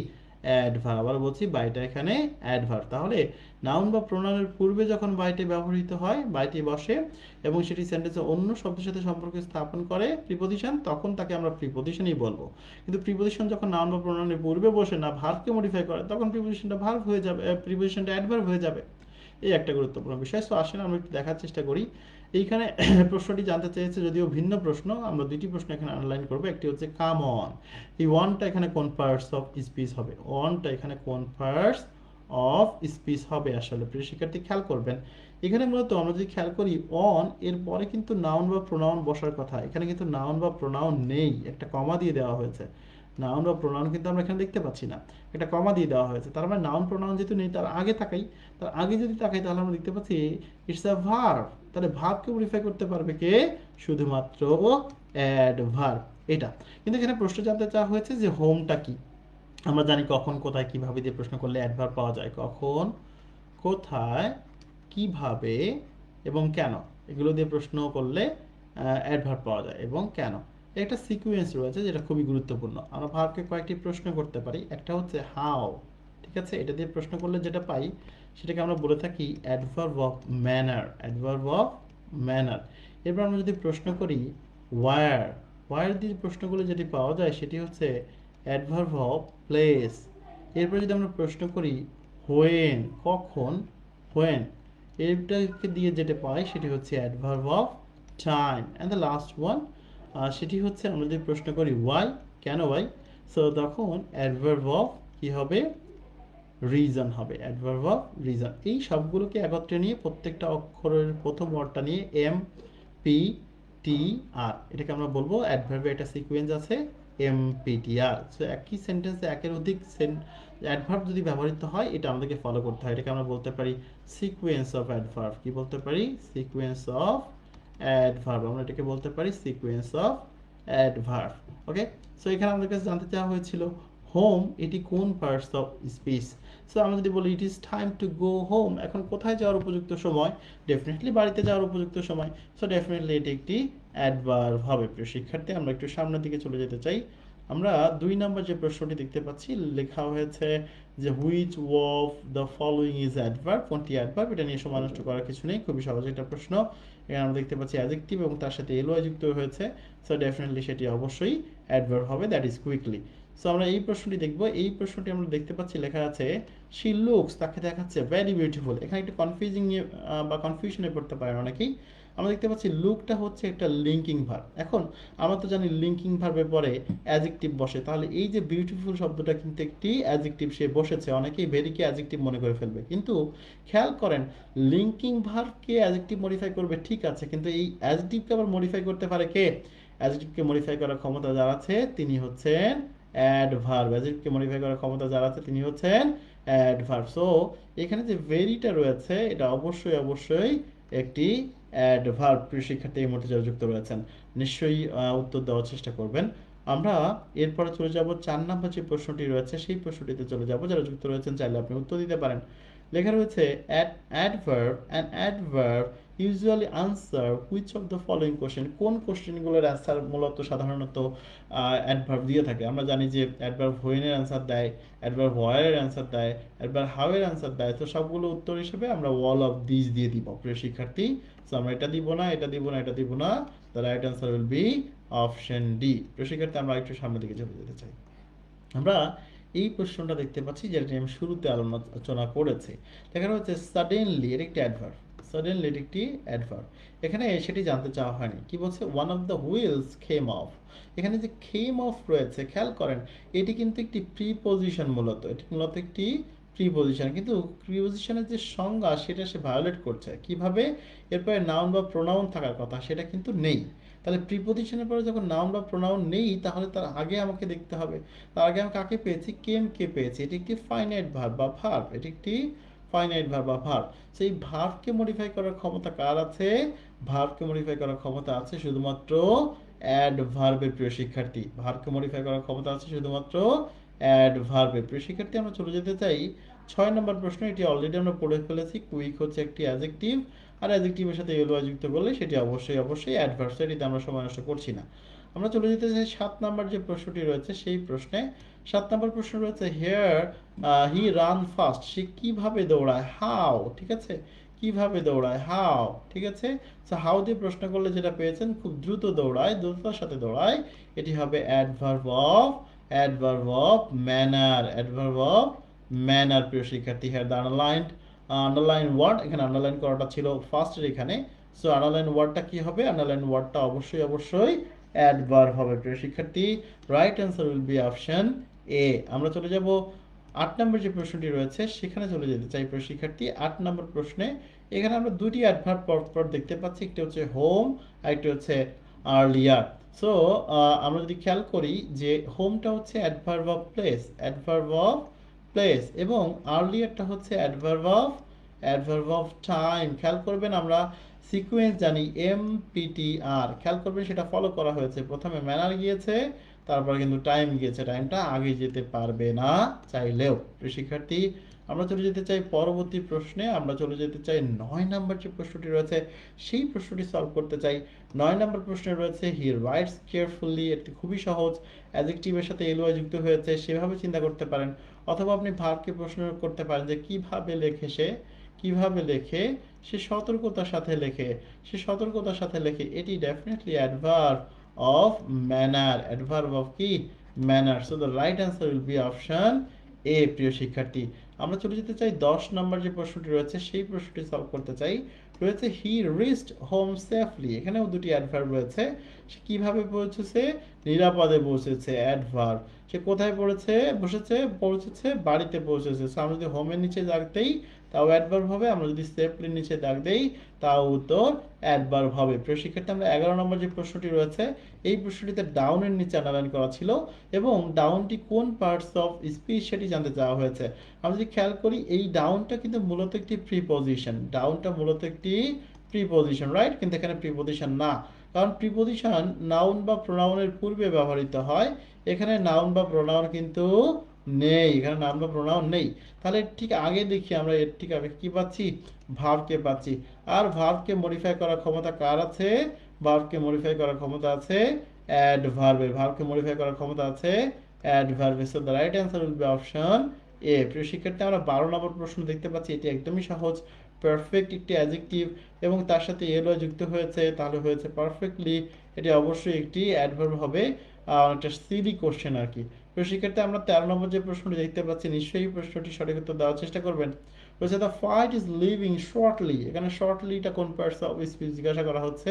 অ্যাডভার্ব। আবার বলছি, বাইটা এখানে অ্যাডভার্ব। তাহলে নাউন বা প্রোনাউনের পূর্বে যখন বাইটি ব্যবহৃত হয়, বাইটি বসে এবং সেটি সেন্টেন্সে অন্য শব্দের সাথে সম্পর্ক স্থাপন করে প্রিপজিশন, তখন তাকে আমরা প্রিপজিশনই বলবো। কিন্তু প্রিপজিশন যখন নাউন বা প্রোনাউনের পূর্বে বসে না, ভার্বকে মডিফাই করে, তখন প্রিপজিশনটা ভার্ব হয়ে যাবে, প্রিপজিশনটা অ্যাডভার্ব হয়ে যাবে। এই একটা গুরুত্বপূর্ণ বিষয়। সো আসেন আমরা একটু দেখার চেষ্টা করি। এইখানে প্রশ্নটি জানতে চেয়েছে, যদিও ভিন্ন প্রশ্ন, আমরা দুইটি প্রশ্ন এখানে আনলাইন করবো। একটি হচ্ছে কাম অন, এই ওয়ানটা এখানে কোন পার্টস অফ স্পিচ হবে? ওয়ানটা এখানে কোন পার্টস অফ স্পিচ হবে আসলে? প্রিয় শিক্ষার্থী খেয়াল করবেন, এখানে মূলত আমরা যদি খেয়াল করি, অন এর পরে কিন্তু নাউন বা প্রোনাউন বসার কথা, এখানে কিন্তু নাউন বা প্রোনাউন নেই, একটা কমা দিয়ে দেওয়া হয়েছে। নাউন বা প্রোনাউন কিন্তু আমরা এখানে দেখতে পাচ্ছি না, একটা কমা দিয়ে দেওয়া হয়েছে। তার মানে নাউন প্রোনাউন যেহেতু নেই, তার আগে তাকাই, তার আগে যদি তাকাই তাহলে আমরা দেখতে পাচ্ছি ইটস আ ভার্ব। তাহলে ভার্বকে মডিফাই করতে পারবে কে? শুধুমাত্র অ্যাডভার্ব, এটা। কিন্তু এখানে প্রশ্ন জানতে চাওয়া হয়েছে যে হোমটা কি। আমরা জানি কখন, কোথায়, কিভাবে দিয়ে প্রশ্ন করলে অ্যাডভার্ব পাওয়া যায়। কখন, কোথায়, কিভাবে এবং কেন, এগুলো দিয়ে প্রশ্ন করলে অ্যাডভার্ব পাওয়া যায়, এবং কেন। একটা সিকোয়েন্স রয়েছে যেটা খুবই গুরুত্বপূর্ণ। আমরা ভার্বকে কয়েকটি প্রশ্ন করতে পারি। একটা হচ্ছে হাউ, ঠিক আছে? এটা দিয়ে প্রশ্ন করলে যেটা পাই সেটাকে আমরা বলে থাকি adverb of manner, adverb of manner. এরপর আমরা যদি প্রশ্ন করি ওয়ার, ওয়ার দিয়ে প্রশ্নগুলো যেটি পাওয়া যায় সেটি হচ্ছে অ্যাডভার্ব অফ প্লেস। এরপর যদি আমরা প্রশ্ন করি হোয়েন, কখন, হোয়েন, এটাকে দিয়ে যেটা পাই সেটি হচ্ছে adverb of time. And the last one, সেটি হচ্ছে আমরা যদি প্রশ্ন করি ওয়াই, কেন ওয়াই, সো তখন অ্যাডভার্ব অফ কি হবে? রিজন হবে, অ্যাডভার্ব অফ রিজন। এই সবগুলোকে একত্রে নিয়ে প্রত্যেকটা অক্ষরের প্রথম ওয়ার্ডটা নিয়ে এম পি টি আর, এটাকে আমরা বলবো অ্যাডভার্বের একটা সিকোয়েন্স আছে এমপিটিআর। সো একই সেন্টেন্সে একের অধিক অ্যাডভার্ব যদি ব্যবহৃত হয়, এটা আমাদেরকে ফলো করতে হয়। এটাকে আমরা বলতে পারি সিকোয়েন্স অফ অ্যাডভার্ব। কি বলতে পারি? Sequence of adverb. আমরা এটাকে বলতে পারি sequence of adverb. Okay, so এখানে আমাদের কাছে জানতে চাওয়া হয়েছিল হোম এটি কোন পার্টস অফ স্পিচ। সো আমরা যদি বলি it is time to go home, এখন কোথায় যাওয়ার উপযুক্ত সময়? ডেফিনেটলি বাড়িতে যাওয়ার উপযুক্ত সময়। সো ডেফিনেটলি এটি একটি অ্যাডভার্ব হবে। প্রিয় শিক্ষার্থী, আমরা একটু সামনের দিকে চলে যেতে চাই। আমরা 2 নম্বর যে প্রশ্নটি দেখতে পাচ্ছি, লেখা হয়েছে যে which of the following is adverb, কোনটি অ্যাডভার্ব? এটা নিয়ে সময় নষ্ট করার কিছু নেই, খুবই সহজ একটা প্রশ্ন। এখানে আমরা দেখতে পাচ্ছি অ্যাডজেক্টিভ এবং তার সাথে এলওয়াই যুক্ত হয়েছে। সো ডেফিনেটলি সেটি অবশ্যই অ্যাডভার্ব হবে, দ্যাট ইজ কুইকলি। সো আমরা এই প্রশ্নটি দেখব। এই প্রশ্নটি আমরা দেখতে পাচ্ছি লেখা আছে শি লুকস, তাকে দেখাচ্ছে ভেরি বিউটিফুল। এখানে একটু কনফিউজিং বা কনফিউশনে পড়তে পারেন অনেকেই। আমরা দেখতে পাচ্ছি লুকটা হচ্ছে একটা লিঙ্কিং ভার্ব। এখন আমরা তো জানি লিঙ্কিং ভার্বের পরে অ্যাডজেক্টিভ বসে, তাহলে এই যে বিউটিফুল শব্দটা কিন্তু একটি অ্যাডজেক্টিভ সে বসেছে। অনেকেই ভেরিকে অ্যাডজেক্টিভ মনে করে ফেলবে, কিন্তু খেয়াল করেন লিঙ্কিং ভার্বকে অ্যাডজেক্টিভ মডিফাই করবে ঠিক আছে, কিন্তু এই অ্যাডজেক্টিভকে আবার মডিফাই করতে পারে কে? অ্যাডজেক্টিভকে মডিফাই করার ক্ষমতা যার আছে তিনি হচ্ছেন অ্যাডভার্ব। অ্যাডজেক্টিভকে মডিফাই করার ক্ষমতা যার আছে তিনি হচ্ছেন অ্যাডভার্ব। সো এখানে যে ভেরিটা রয়েছে এটা অবশ্যই অবশ্যই একটি অ্যাডভার্ব। প্রিয় শিক্ষার্থী এই মুহূর্তে যারা যুক্ত রয়েছেন নিশ্চয়ই উত্তর দেওয়ার চেষ্টা করবেন। আমরা এরপরে চলে যাব 4 নম্বর যে প্রশ্নটি রয়েছে সেই প্রশ্নটিতে চলে যাব। যারা যুক্ত রয়েছেন চাইলে আপনি উত্তর দিতে পারেন। লেখা রয়েছে adverb usually answer which of the following question. কোন কোশ্চেনগুলোর অ্যান্সার মূলত সাধারণত অ্যাডভার্ব দিয়ে থাকে? আমরা জানি যে অ্যাডভার্ব হোয়েনের অ্যান্সার দেয়, অ্যাডভার্ব হোয়ারের অ্যান্সার দেয়, অ্যাডভার্ব হাউ এর অ্যান্সার দেয়। তো সবগুলো উত্তর হিসেবে আমরা অল অফ দিস দিয়ে দিব প্রিয় শিক্ষার্থী। সো আমরা এটা দিব না, এটা দিব না, এটা দিব না। The right answer will be option D. প্রিয় শিক্ষার্থী আমরা একটু সামনের দিকে চলে যেতে চাই। আমরা এই প্রশ্নটা দেখতে পাচ্ছি যেটা আমি শুরুতে আলোচনা করেছি। দেখা হচ্ছে সাডেনলি, এর একটি অ্যাডভার্ব। সাডেনলি এর একটি অ্যাডভার্ব। এখানে সেটি জানতে চাওয়া হয়নি। কি বলছে? One of the wheels came off. এখানে যে খেম অফ রয়েছে খেয়াল করেন, এটি কিন্তু একটি প্রিপজিশন। মূলত এটি মূলত একটি প্রিপজিশন, কিন্তু প্রিপজিশনের যে সংজ্ঞা সেটা সে ভায়োলেট করছে। কিভাবে? এরপরে নাউন বা প্রোনাউন থাকার কথা সেটা কিন্তু নেই। তাহলে প্রিপজিশনের পরে যখন নাউন বা প্রোনাউন নেই, তাহলে তার আগে আমাকে দেখতে হবে তার আগে আমি কাকে পেয়েছি? কেম কে পেয়েছি। এটি একটি ফাইনাইট ভার্ব বা ভার্ব। এটি একটি ফাইনাইট ভার্ব বা ভার্ব। সেই ভার্বকে মডিফাই করার ক্ষমতা কার আছে? ভার্বকে মডিফাই করার ক্ষমতা আছে শুধুমাত্র অ্যাডভার্বের। প্রিয় শিক্ষার্থী ভার্বকে মডিফাই করার ক্ষমতা আছে শুধুমাত্র অ্যাডভার্বের। প্রিয় শিক্ষার্থী আমরা চলে যেতে চাই 6 নম্বর প্রশ্ন। এটি অলরেডি আমরা পড়ে ফেলেছি। কুইক হচ্ছে একটি অ্যাডজেক্টিভ, আর অ্যাডজেক্টিভের সাথে এলওয়াই যুক্ত করলে সেটি অবশ্যই অবশ্যই অ্যাডভার্ব। এটিতে আমরা সময় নষ্ট করছি না। আমরা চলে যেতে চাই 7 নম্বর যে প্রশ্নটি রয়েছে সেই প্রশ্নে। 7 নম্বর প্রশ্ন রয়েছে হেয়ার হি রান ফাস্ট। সে কিভাবে দৌড়ায়? হাউ। ঠিক আছে, কিভাবে দৌড়ায়? হাউ। ঠিক আছে, সো হাউ দিয়ে প্রশ্ন করলে যেটা পেয়েছেন খুব দ্রুত দৌড়ায়, দ্রুততার সাথে দৌড়ায়, এটি হবে adverb of manner. Adverb of manner. প্রিয় শিক্ষার্থী হেয়ার দ্য আন্ডারলাইন ওয়ার্ড, এখানে আন্ডারলাইন করাটা ছিল ফার্স্টের এখানে। সো আন্ডারলাইন ওয়ার্ডটা কি হবে? আন্ডারলাইন ওয়ার্ডটা অবশ্যই অবশ্যই অ্যাডভার্ব হবে। প্রিয় শিক্ষার্থী right answer will be option এ। আমরা চলে যাব 8 নম্বর যে প্রশ্নটি রয়েছে সেখানে চলে যেতে চাই। প্রিয় শিক্ষার্থী 8 নম্বর প্রশ্নে এখানে আমরা দুটি অ্যাডভার্ব পরপর দেখতে পাচ্ছি। একটি হচ্ছে হোম আর একটি হচ্ছে আর্লিয়ার। সো আমরা যদি খেয়াল করি যে হোমটা হচ্ছে adverb of place, adverb of place, এবং আর্লিয়ারটা হচ্ছে অ্যাডভার্ব অফ টাইম। খেয়াল করবেন আমরা সিকোয়েন্স জানি MPTR, খেয়াল করবেন সেটা ফলো করা হয়েছে। প্রথমে ম্যানার গিয়েছে, তারপর কিন্তু টাইম গিয়েছে। টাইমটা আগে যেতে পারবে না চাইলেও। প্রিয় শিক্ষার্থী আমরা চলে যেতে চাই পরবর্তী প্রশ্নে। আমরা চলে যেতে চাই 9 নম্বর যে প্রশ্নটি রয়েছে সেই প্রশ্নটি সলভ করতে চাই। 9 নম্বর প্রশ্নে রয়েছে হি রাইটস কেয়ারফুলি। এটি খুবই সহজ, অ্যাডজেক্টিভের সাথে এলওয়াই যুক্ত হয়েছে, সেভাবে চিন্তা করতে পারেন। অথবা আপনি ভার্বকে প্রশ্ন করতে পারেন যে কিভাবে লেখে সে, কিভাবে লেখে সে? সতর্কতার সাথে লেখে, সে সতর্কতার সাথে লেখে। এটি definitely adverb of manner. Adverb of কি? Manner. So the right answer will be option A. প্রিয় শিক্ষার্থী আমরা চলে যেতে চাই 10 নম্বর যে প্রশ্নটি রয়েছে সেই প্রশ্নটি সলভ করতে চাই। রয়েছে হি রিচড হোম সেফলি। এখানেও দুটি অ্যাডভার্ব রয়েছে। সে কিভাবে পৌঁছেছে? নিরাপদে পৌঁছেছে, অ্যাডভার্ব। সে কোথায় পৌঁছেছে বাড়িতে পৌঁছেছে। সো আমরা যদি হোমের নিচে দাগ দেই তাও অ্যাডভার্ব হবে, আমরা যদি সেফলির নিচে দাগ দেই তাও উত্তর অ্যাডভার্ব হবে। প্রিয় শিক্ষার্থী আমরা 11 নম্বর যে প্রশ্নটি রয়েছে এই প্রশ্নটিতে ডাউনের নিচে আন্ডারলাইন করা ছিল, এবং ডাউনটি কোন পার্টস অফ স্পিচ সেটি জানতে চাওয়া হয়েছে। আমরা যদি খেয়াল করি এই ডাউনটা কিন্তু মূলত একটি প্রিপজিশন। ডাউনটা মূলত একটি প্রিপজিশন, রাইট? কিন্তু এখানে প্রিপজিশন না, কারণ প্রিপজিশন নাউন বা প্রোনাউনের পূর্বে ব্যবহৃত হয়। এখানে নাউন বা প্রোনাউন কিন্তু নেই, এখানে নাউন বা প্রোনাউন নেই। তাহলে ঠিক আগে দেখি আমরা এর ঠিক আগে কি পাচ্ছি? ভার্বকে পাচ্ছি। আর ভার্বকে মডিফাই করার ক্ষমতা কার আছে? ভার্বকে মডিফাই করার ক্ষমতা আছে অ্যাডভার্বের। ভার্বকে মডিফাই করার ক্ষমতা আছে অ্যাডভার্বের। So the right answer will be option A. প্রিয় শিক্ষার্থী আমরা 12 নম্বর প্রশ্ন দেখতে পাচ্ছি। এটি একদমই সহজ। পারফেক্ট একটি অ্যাডজেক্টিভ এবং তার সাথে এলো যুক্ত হয়েছে, তাহলে হয়েছে পারফেক্টলি। এটি অবশ্যই একটি অ্যাডভার্ব হবে। একটা সিলি কোশ্চেন আর কি। তো শিক্ষার্থী আমরা 13 নম্বর যে প্রশ্নটি দেখতে পাচ্ছি, নিশ্চয়ই এই প্রশ্নটি সঠিক উত্তর দেওয়ার চেষ্টা করবেন। বলছে the fight is living shortly, এখানে শর্টলিটা কোন পার্টস অফ স্পিচ জিজ্ঞাসা করা হচ্ছে।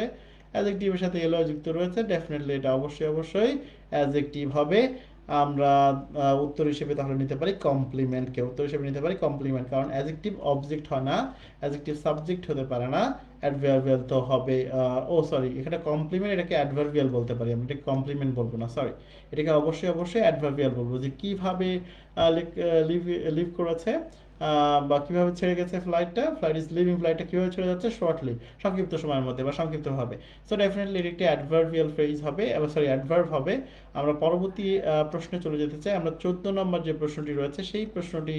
অ্যাডজেক্টিভের সাথে এলো যুক্ত রয়েছে, ডেফিনেটলি এটা অবশ্যই অ্যাডজেক্টিভ হবে। আমরা উত্তর হিসেবে তাহলে নিতে পারি কমপ্লিমেন্টকে, উত্তর হিসেবে নিতে পারি কমপ্লিমেন্ট, কারণ অ্যাডজেক্টিভ অবজেক্ট হয় না, অ্যাডজেক্টিভ সাবজেক্ট হতে পারে না, অ্যাডভার্বিয়াল তো হবে। ও সরি, এখানে কমপ্লিমেন্ট, এটাকে অ্যাডভার্বিয়াল বলতে পারি, আমি এটাকে কমপ্লিমেন্ট বলবো না, সরি, এটাকে অবশ্যই অ্যাডভার্বিয়াল বলবো। যে কিভাবে লিভ লিভ করেছে বা কিভাবে ছেড়ে গেছে ফ্লাইটটা, ফ্লাইট ইজ লিভিং, ফ্লাইটটা কিভাবে ছেড়ে যাচ্ছে, শর্টলি, সংক্ষিপ্ত সময়ের মধ্যে বা সংক্ষিপ্তভাবে। সো ডেফিনেটলি এটি একটি অ্যাডভার্বিয়াল ফ্রেজ হবে, সরি অ্যাডভার্ব হবে। আমরা পরবর্তী প্রশ্নে চলে যেতে চাই। আমরা 14 নম্বর যে প্রশ্নটি রয়েছে সেই প্রশ্নটি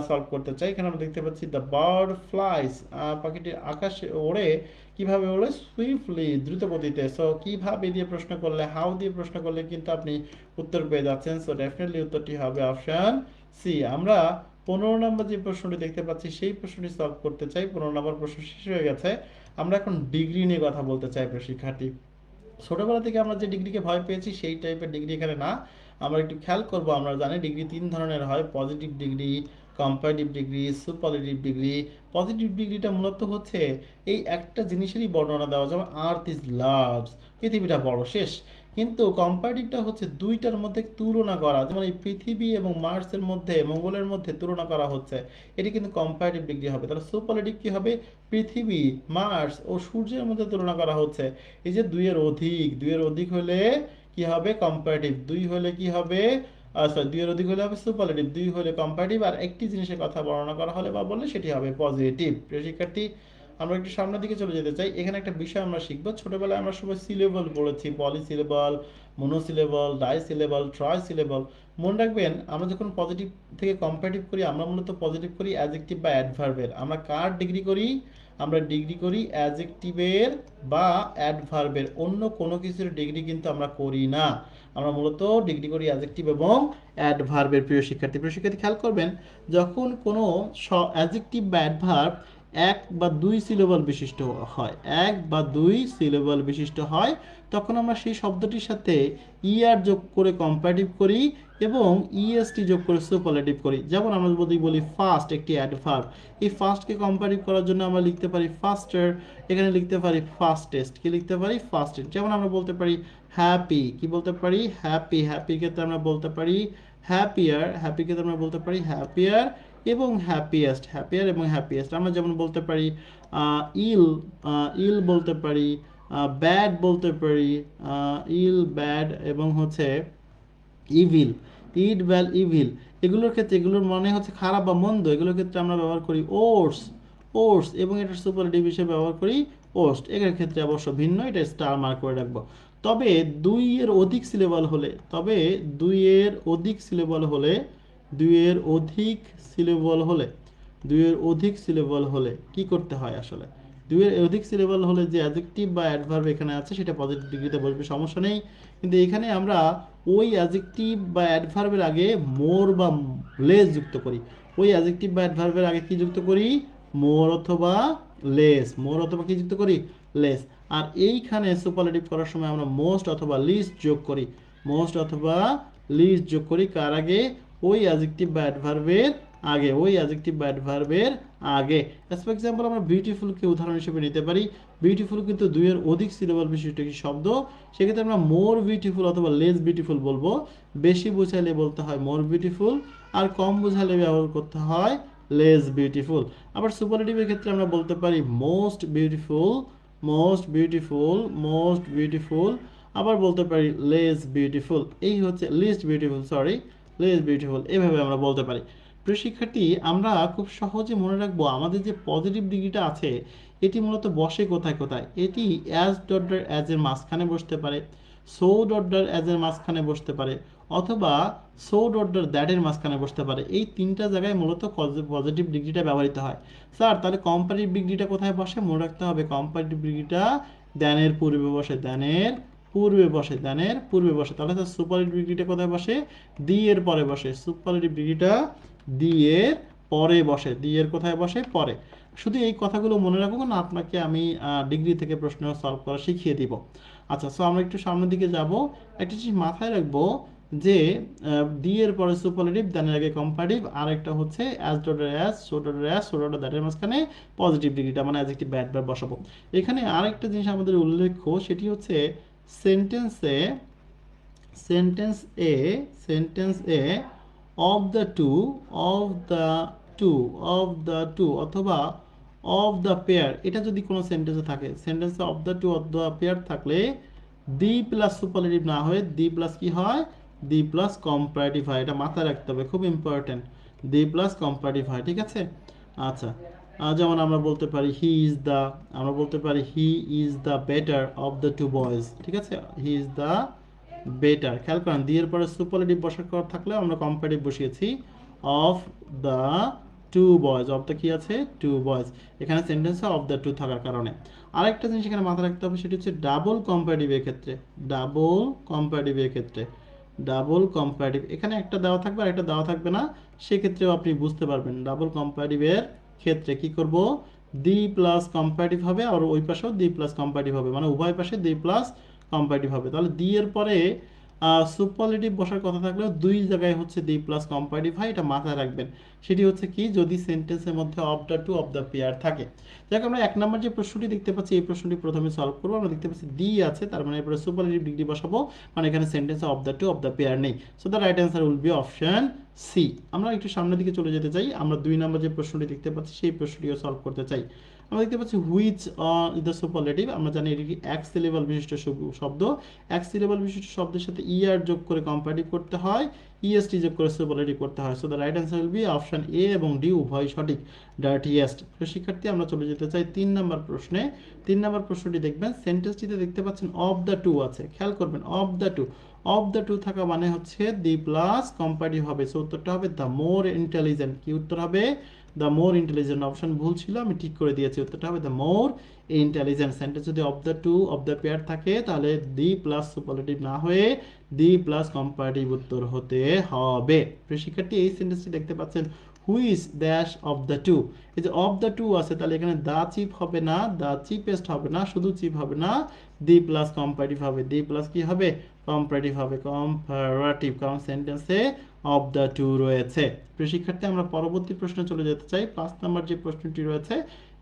সলভ করতে চাই। এখানে আমরা দেখতে পাচ্ছি দ্য বার্ড ফ্লাইস, পাখিটি আকাশে ওড়ে, কিভাবে ওড়ে, সুইফটলি, দ্রুত গতিতে। সো কিভাবে দিয়ে প্রশ্ন করলে, হাউ দিয়ে প্রশ্ন করলে কিন্তু আপনি উত্তর পেয়ে যাচ্ছেন। সো ডেফিনেটলি উত্তরটি হবে অপশন সি। আমরা 15 নম্বর যে প্রশ্নটি দেখতে পাচ্ছি সেই প্রশ্নটি সলভ করতে চাই। 15 নম্বর প্রশ্ন শেষ হয়ে গেছে। আমরা এখন ডিগ্রি নিয়ে কথা বলতে চাই প্রিয় শিক্ষার্থী। ছোটবেলা থেকে আমরা যে ডিগ্রিকে ভয় পেয়েছি সেই টাইপের ডিগ্রি এখানে না। আমরা একটু খেয়াল করব, আমরা জানি ডিগ্রি 3 ধরনের হয়, positive degree, comparative degree, superlative degree. Positive ডিগ্রিটা মূলত হচ্ছে এই একটা জিনিসেরই বর্ণনা দেওয়া, যেমন আর্থ ইজ লার্জ, পৃথিবীটা বড়, শেষ। কিন্তু কম্পারেটিভটা হচ্ছে দুইটার মধ্যে তুলনা করা, যেমন এই পৃথিবী এবং মার্সের মধ্যে, মঙ্গলের মধ্যে তুলনা করা হচ্ছে, এটি কিন্তু কম্পারেটিভ ডিগ্রি হবে। তাহলে সুপারলেটিভ কি হবে, পৃথিবী, মার্স ও সূর্যের মধ্যে তুলনা করা হচ্ছে। এই যে দুইয়ের অধিক হলে কি হবে, কম্পারেটিভ। দুই হলে কি হবে, সরি, দুইয়ের অধিক হলে হবে সুপারলেটিভ, দুই হলে কম্পারেটিভ, আর একটি জিনিসের কথা বর্ণনা করা হলে বা বললে সেটি হবে পজিটিভ। প্রিয় শিক্ষার্থী, আমরা একটু সামনের দিকে চলে যেতে চাই। এখানে একটা বিষয় আমরা শিখবো। ছোটবেলায় আমরা সবাই সিলেবল পড়েছি, পলিসিলেবল, মনোসিলেবল, ডাইসিলেবল, ট্রাইসিলেবল। মনে রাখবেন, আমরা যখন পজিটিভ থেকে কম্পারেটিভ করি, আমরা মূলত পজিটিভ করি অ্যাডজেক্টিভ বা অ্যাডভার্বের। আমরা কার ডিগ্রি করি, আমরা ডিগ্রি করি অ্যাডজেক্টিভের বা অ্যাডভার্বের, অন্য কোনো কিছুর ডিগ্রি কিন্তু আমরা করি না। আমরা মূলত ডিগ্রি করি অ্যাডজেক্টিভ এবং অ্যাডভার্বের। প্রিয় শিক্ষার্থী খেয়াল করবেন, যখন কোনো অ্যাডজেক্টিভ বা অ্যাডভার্ব এক বা দুই সিলেবল বিশিষ্ট হয়, এক বা দুই সিলেবল বিশিষ্ট হয়, তখন আমরা সেই শব্দটির সাথে ইআর যোগ করে কম্পারেটিভ করি এবং ইএসটি যোগ করে সুপারলেটিভ করি। যেমন আমরা যদি বলি ফাস্ট, একটি অ্যাডভার্ব, এই ফাস্টকে কম্পারেটিভ করার জন্য আমরা লিখতে পারি ফাস্টার, এখানে লিখতে পারি ফাস্টেস্ট, কি লিখতে পারি, ফাস্টেস্ট। যেমন আমরা বলতে পারি হ্যাপি, কি বলতে পারি, হ্যাপি, হ্যাপির ক্ষেত্রে আমরা বলতে পারি হ্যাপিয়ার, হ্যাপির ক্ষেত্রে আমরা বলতে পারি হ্যাপিয়ার এবং হ্যাপিয়েস্ট, হ্যাপিয়ার এবং হ্যাপিয়েস্ট। আমরা যেমন বলতে পারি ইল, ইল বলতে পারি, ব্যাড বলতে পারি, ইল, ব্যাড এবং হচ্ছে ইভিল, ইড, ভ্যাল, ইভিল। এগুলোর ক্ষেত্রে, এগুলোর মানে হচ্ছে খারাপ বা মন্দ, এগুলোর ক্ষেত্রে আমরা ব্যবহার করি ওর্স, ওর্স, এবং এটার সুপারলেটিভ হিসেবে ব্যবহার করি ওস্ট। এটার ক্ষেত্রে অবশ্য ভিন্ন, এটা স্টার মার্ক করে রাখবো। তবে দুইয়ের অধিক সিলেবল হলে, তবে দুইয়ের অধিক সিলেবল হলে, দুইয়ের অধিক সিলেবল হলে, দুইয়ের অধিক সিলেবল হলে কি করতে হয় আসলে, দুইয়ের অধিক সিলেবল হলে যে অ্যাডজেক্টিভ বা অ্যাডভার্ব এখানে আছে সেটা পজিটিভ ডিগ্রিতে বসবে, সমস্যা নেই। কিন্তু এখানে আমরা ওই অ্যাডজেক্টিভ বা অ্যাডভার্বের আগে মোর বা লেস যুক্ত করি। ওই অ্যাডজেক্টিভ বা অ্যাডভার্বের আগে কি যুক্ত করি, মোর অথবা লেস, মোর অথবা কি যুক্ত করি, লেস। আর এইখানে সুপারলেটিভ করার সময় আমরা মোস্ট অথবা লিস্ট যোগ করি, মোস্ট অথবা লিস্ট যোগ করি কার আগে, ওই অ্যাডজেক্টিভ বা অ্যাডভার্বের আগে, ওই অ্যাডজেক্টিভ বা অ্যাডভার্বের আগে। অ্যাজ ফর এক্সাম্পল আমরা বিউটিফুলকে উদাহরণ হিসেবে নিতে পারি। বিউটিফুল কিন্তু দুইয়ের অধিক সিলেবল বিশিষ্ট একটি শব্দ, সেক্ষেত্রে আমরা মোর বিউটিফুল অথবা লেস বিউটিফুল বলবো। বেশি বোঝাইলে বলতে হয় মোর বিউটিফুল, আর কম বোঝালে ব্যবহার করতে হয় লেস বিউটিফুল। আবার সুপারলেটিভের ক্ষেত্রে আমরা বলতে পারি most beautiful, most beautiful, most beautiful. আবার বলতে পারি লেস বিউটিফুল, এই হচ্ছে least beautiful, sorry, less beautiful, এভাবে আমরা বলতে পারি। প্রিয় শিক্ষার্থী, আমরা খুব সহজে মনে রাখবো আমাদের যে পজিটিভ ডিগ্রিটা আছে এটি মূলত বসে কোথায় কোথায়। এটি অ্যাজ ডটার অ্যাজ এর মাঝখানে বসতে পারে, সো ডটার অ্যাজ এর মাঝখানে বসতে পারে, অথবা সো ডটার দ্যাট এর মাঝখানে বসতে পারে। এই তিনটা জায়গায় মূলত পজিটিভ ডিগ্রিটা ব্যবহৃত হয়। স্যার তাহলে কম্পারেটিভ ডিগ্রিটা কোথায় বসে, মনে রাখতে হবে কম্পারেটিভ ডিগ্রিটা দ্যানের পূর্বে বসে, দ্যানের পূর্বে বসে, দ্যানের পূর্বে বসে। তাহলে সুপারলেটিভ ডিগ্রিটা কোথায় বসে, দি এর পরে বসে। সুপারলেটিভ ডিগ্রিটা দি এর পরে বসে, দি এর কোথায় বসে, পরে। শুধু এই কথাগুলো মনে রাখবো না, আপনাকে আমি ডিগ্রি থেকে প্রশ্ন সলভ করা শিখিয়ে দিব। আচ্ছা, সো আমরা একটু সামনের দিকে যাব। একটা জিনিস মাথায় রাখবো, যে ডি এর পরে সুপারলেটিভ দেন এর আগে কম্পারেটিভ, আর একটা হচ্ছে অ্যাজ ডটের অ্যাজ, সো ডটের অ্যাজ, সো ডটের দ্যাটের মাঝখানে পজিটিভ ডিগ্রিটা মানে অ্যাডজেক্টিভ বা অ্যাডভার্ব বসাবো। এখানে আরেকটা জিনিস আমাদের উল্লেখ্য, সেটি হচ্ছে সেন্টেন্সে সেন্টেন্স এ সেন্টেন্স এ of the two of the two of the two অথবা অফ দ্য পেয়ার, এটা যদি কোনো সেন্টেন্সে থাকে, সেন্টেন্সে of the two of the pair থাকলে দি প্লাস সুপারলেটিভ না হয়ে দি প্লাস কি হয়, দি প্লাস কম্পারেটিভ হয়। এটা মাথায় রাখতে হবে, খুব ইম্পর্টেন্ট, দি প্লাস কম্পারেটিভ হয়, ঠিক আছে। আচ্ছা, যেমন আমরা বলতে পারি হি ইজ দ্য, আমরা বলতে পারি he is the better of the two boys, ঠিক আছে, হি ইজ দ্য বেটার। খেয়াল করেন দি এর পরে সুপারলেটিভ বসার কর থাকলেও আমরা কম্পারেটিভ বসিয়েছি of the two boys, of the কি আছে, টু বয়েজ, এখানে সেন্টেন্সে অফ দ্য টু থাকার কারণে। আরেকটা জিনিস এখানে মাথায় রাখতে হবে, সেটি হচ্ছে ডাবল কম্পারেটিভের ক্ষেত্রে, ডাবল কম্পারেটিভের ক্ষেত্রে, ডাবল কম্পারেটিভ এখানে একটা দেওয়া থাকবে আর একটা দেওয়া থাকবে না, সেক্ষেত্রেও আপনি বুঝতে পারবেন। ডাবল কম্পারেটিভের ক্ষেত্রে কি করব, দি প্লাস কম্পারেটিভ হবে আর ওই পাশেও দি প্লাস কম্পারেটিভ হবে, মানে উভয় পাশে দি প্লাস কম্পারেটিভ হবে। তাহলে দি এর পরে সুপারলেটিভ বসার কথা থাকলেও দুই জায়গায় হচ্ছে দি প্লাস কম্পারেটিভ হয়, এটা মাথায় রাখবেন। সেটি হচ্ছে কি, যদি সেন্টেন্সের মধ্যে of the two of the pair থাকে। যাক, আমরা এক নম্বর যে প্রশ্নটি দেখতে পাচ্ছি, এই প্রশ্নটি প্রথমে সলভ করবো। আমরা দেখতে পাচ্ছি দি আছে, তার মানে এরপরে সুপারলেটিভ ডিগ্রি বসাবো, মানে এখানে সেন্টেন্সে of the two of the pair নেই। So the right answer will be option C. আমরা একটু সামনের দিকে চলে যেতে চাই, আমরা 2 নম্বর যে প্রশ্নটি দেখতে পাচ্ছি সেই প্রশ্নটিও সলভ করতে চাই। আমরা দেখতে পাচ্ছি হুইচ ইজ দ্য সুপারলেটিভ, আমরা জানি এটি কি এক সিলেবল বিশিষ্ট শব্দ, এক সিলেবল বিশিষ্ট শব্দের সাথে ইআর যোগ করে কম্পারেটিভ করতে হয়, ইএসটি যোগ করে সুপারলেটিভ করতে হয়। So the right answer will be option এ এবং ডি উভয় সঠিক, ডার্টিয়েস্ট। তো শিক্ষার্থী, আমরা চলে যেতে চাই 3 নম্বর প্রশ্নে। 3 নম্বর প্রশ্নটি দেখবেন, সেন্টেন্সটিতে দেখতে পাচ্ছেন অফ দ্য টু আছে, খেয়াল করবেন of the two, of the two থাকা মানে হচ্ছে দি প্লাস কম্পারেটিভ হবে। সো উত্তরটা হবে দ্য মোর ইন্টেলিজেন্ট। কি উত্তর হবে, দ্য মোর ইন্টেলিজেন্ট। অপশন ভুল ছিল, আমি ঠিক করে দিয়েছি, উত্তরটা হবে দ্য মোর ইন্টেলিজেন্ট। সেন্টেন্স যদি of the two of the pair থাকে তাহলে দি প্লাস সুপারলেটিভ না হয়ে দি প্লাস কম্পারেটিভ উত্তর হতে হবে। প্রিয় শিক্ষার্থী, এই সেন্টেন্সটি দেখতে পাচ্ছেন which dash of the two, এই যে অফ দ্য টু আছে, তাহলে এখানে দা চিপ হবে না, দা চিপেস্ট হবে না, শুধু চিপ হবে না, দি প্লাস কম্পারেটিভ হবে, দি প্লাস কি হবে, কম্পারেটিভ হবে, কম্পারেটিভ, কারণ সেন্টেন্সে অফ দ্য টু রয়েছে। প্রিয় শিক্ষার্থী, আমরা পরবর্তী প্রশ্নে চলে যেতে চাই। 5 নম্বর যে প্রশ্নটি রয়েছে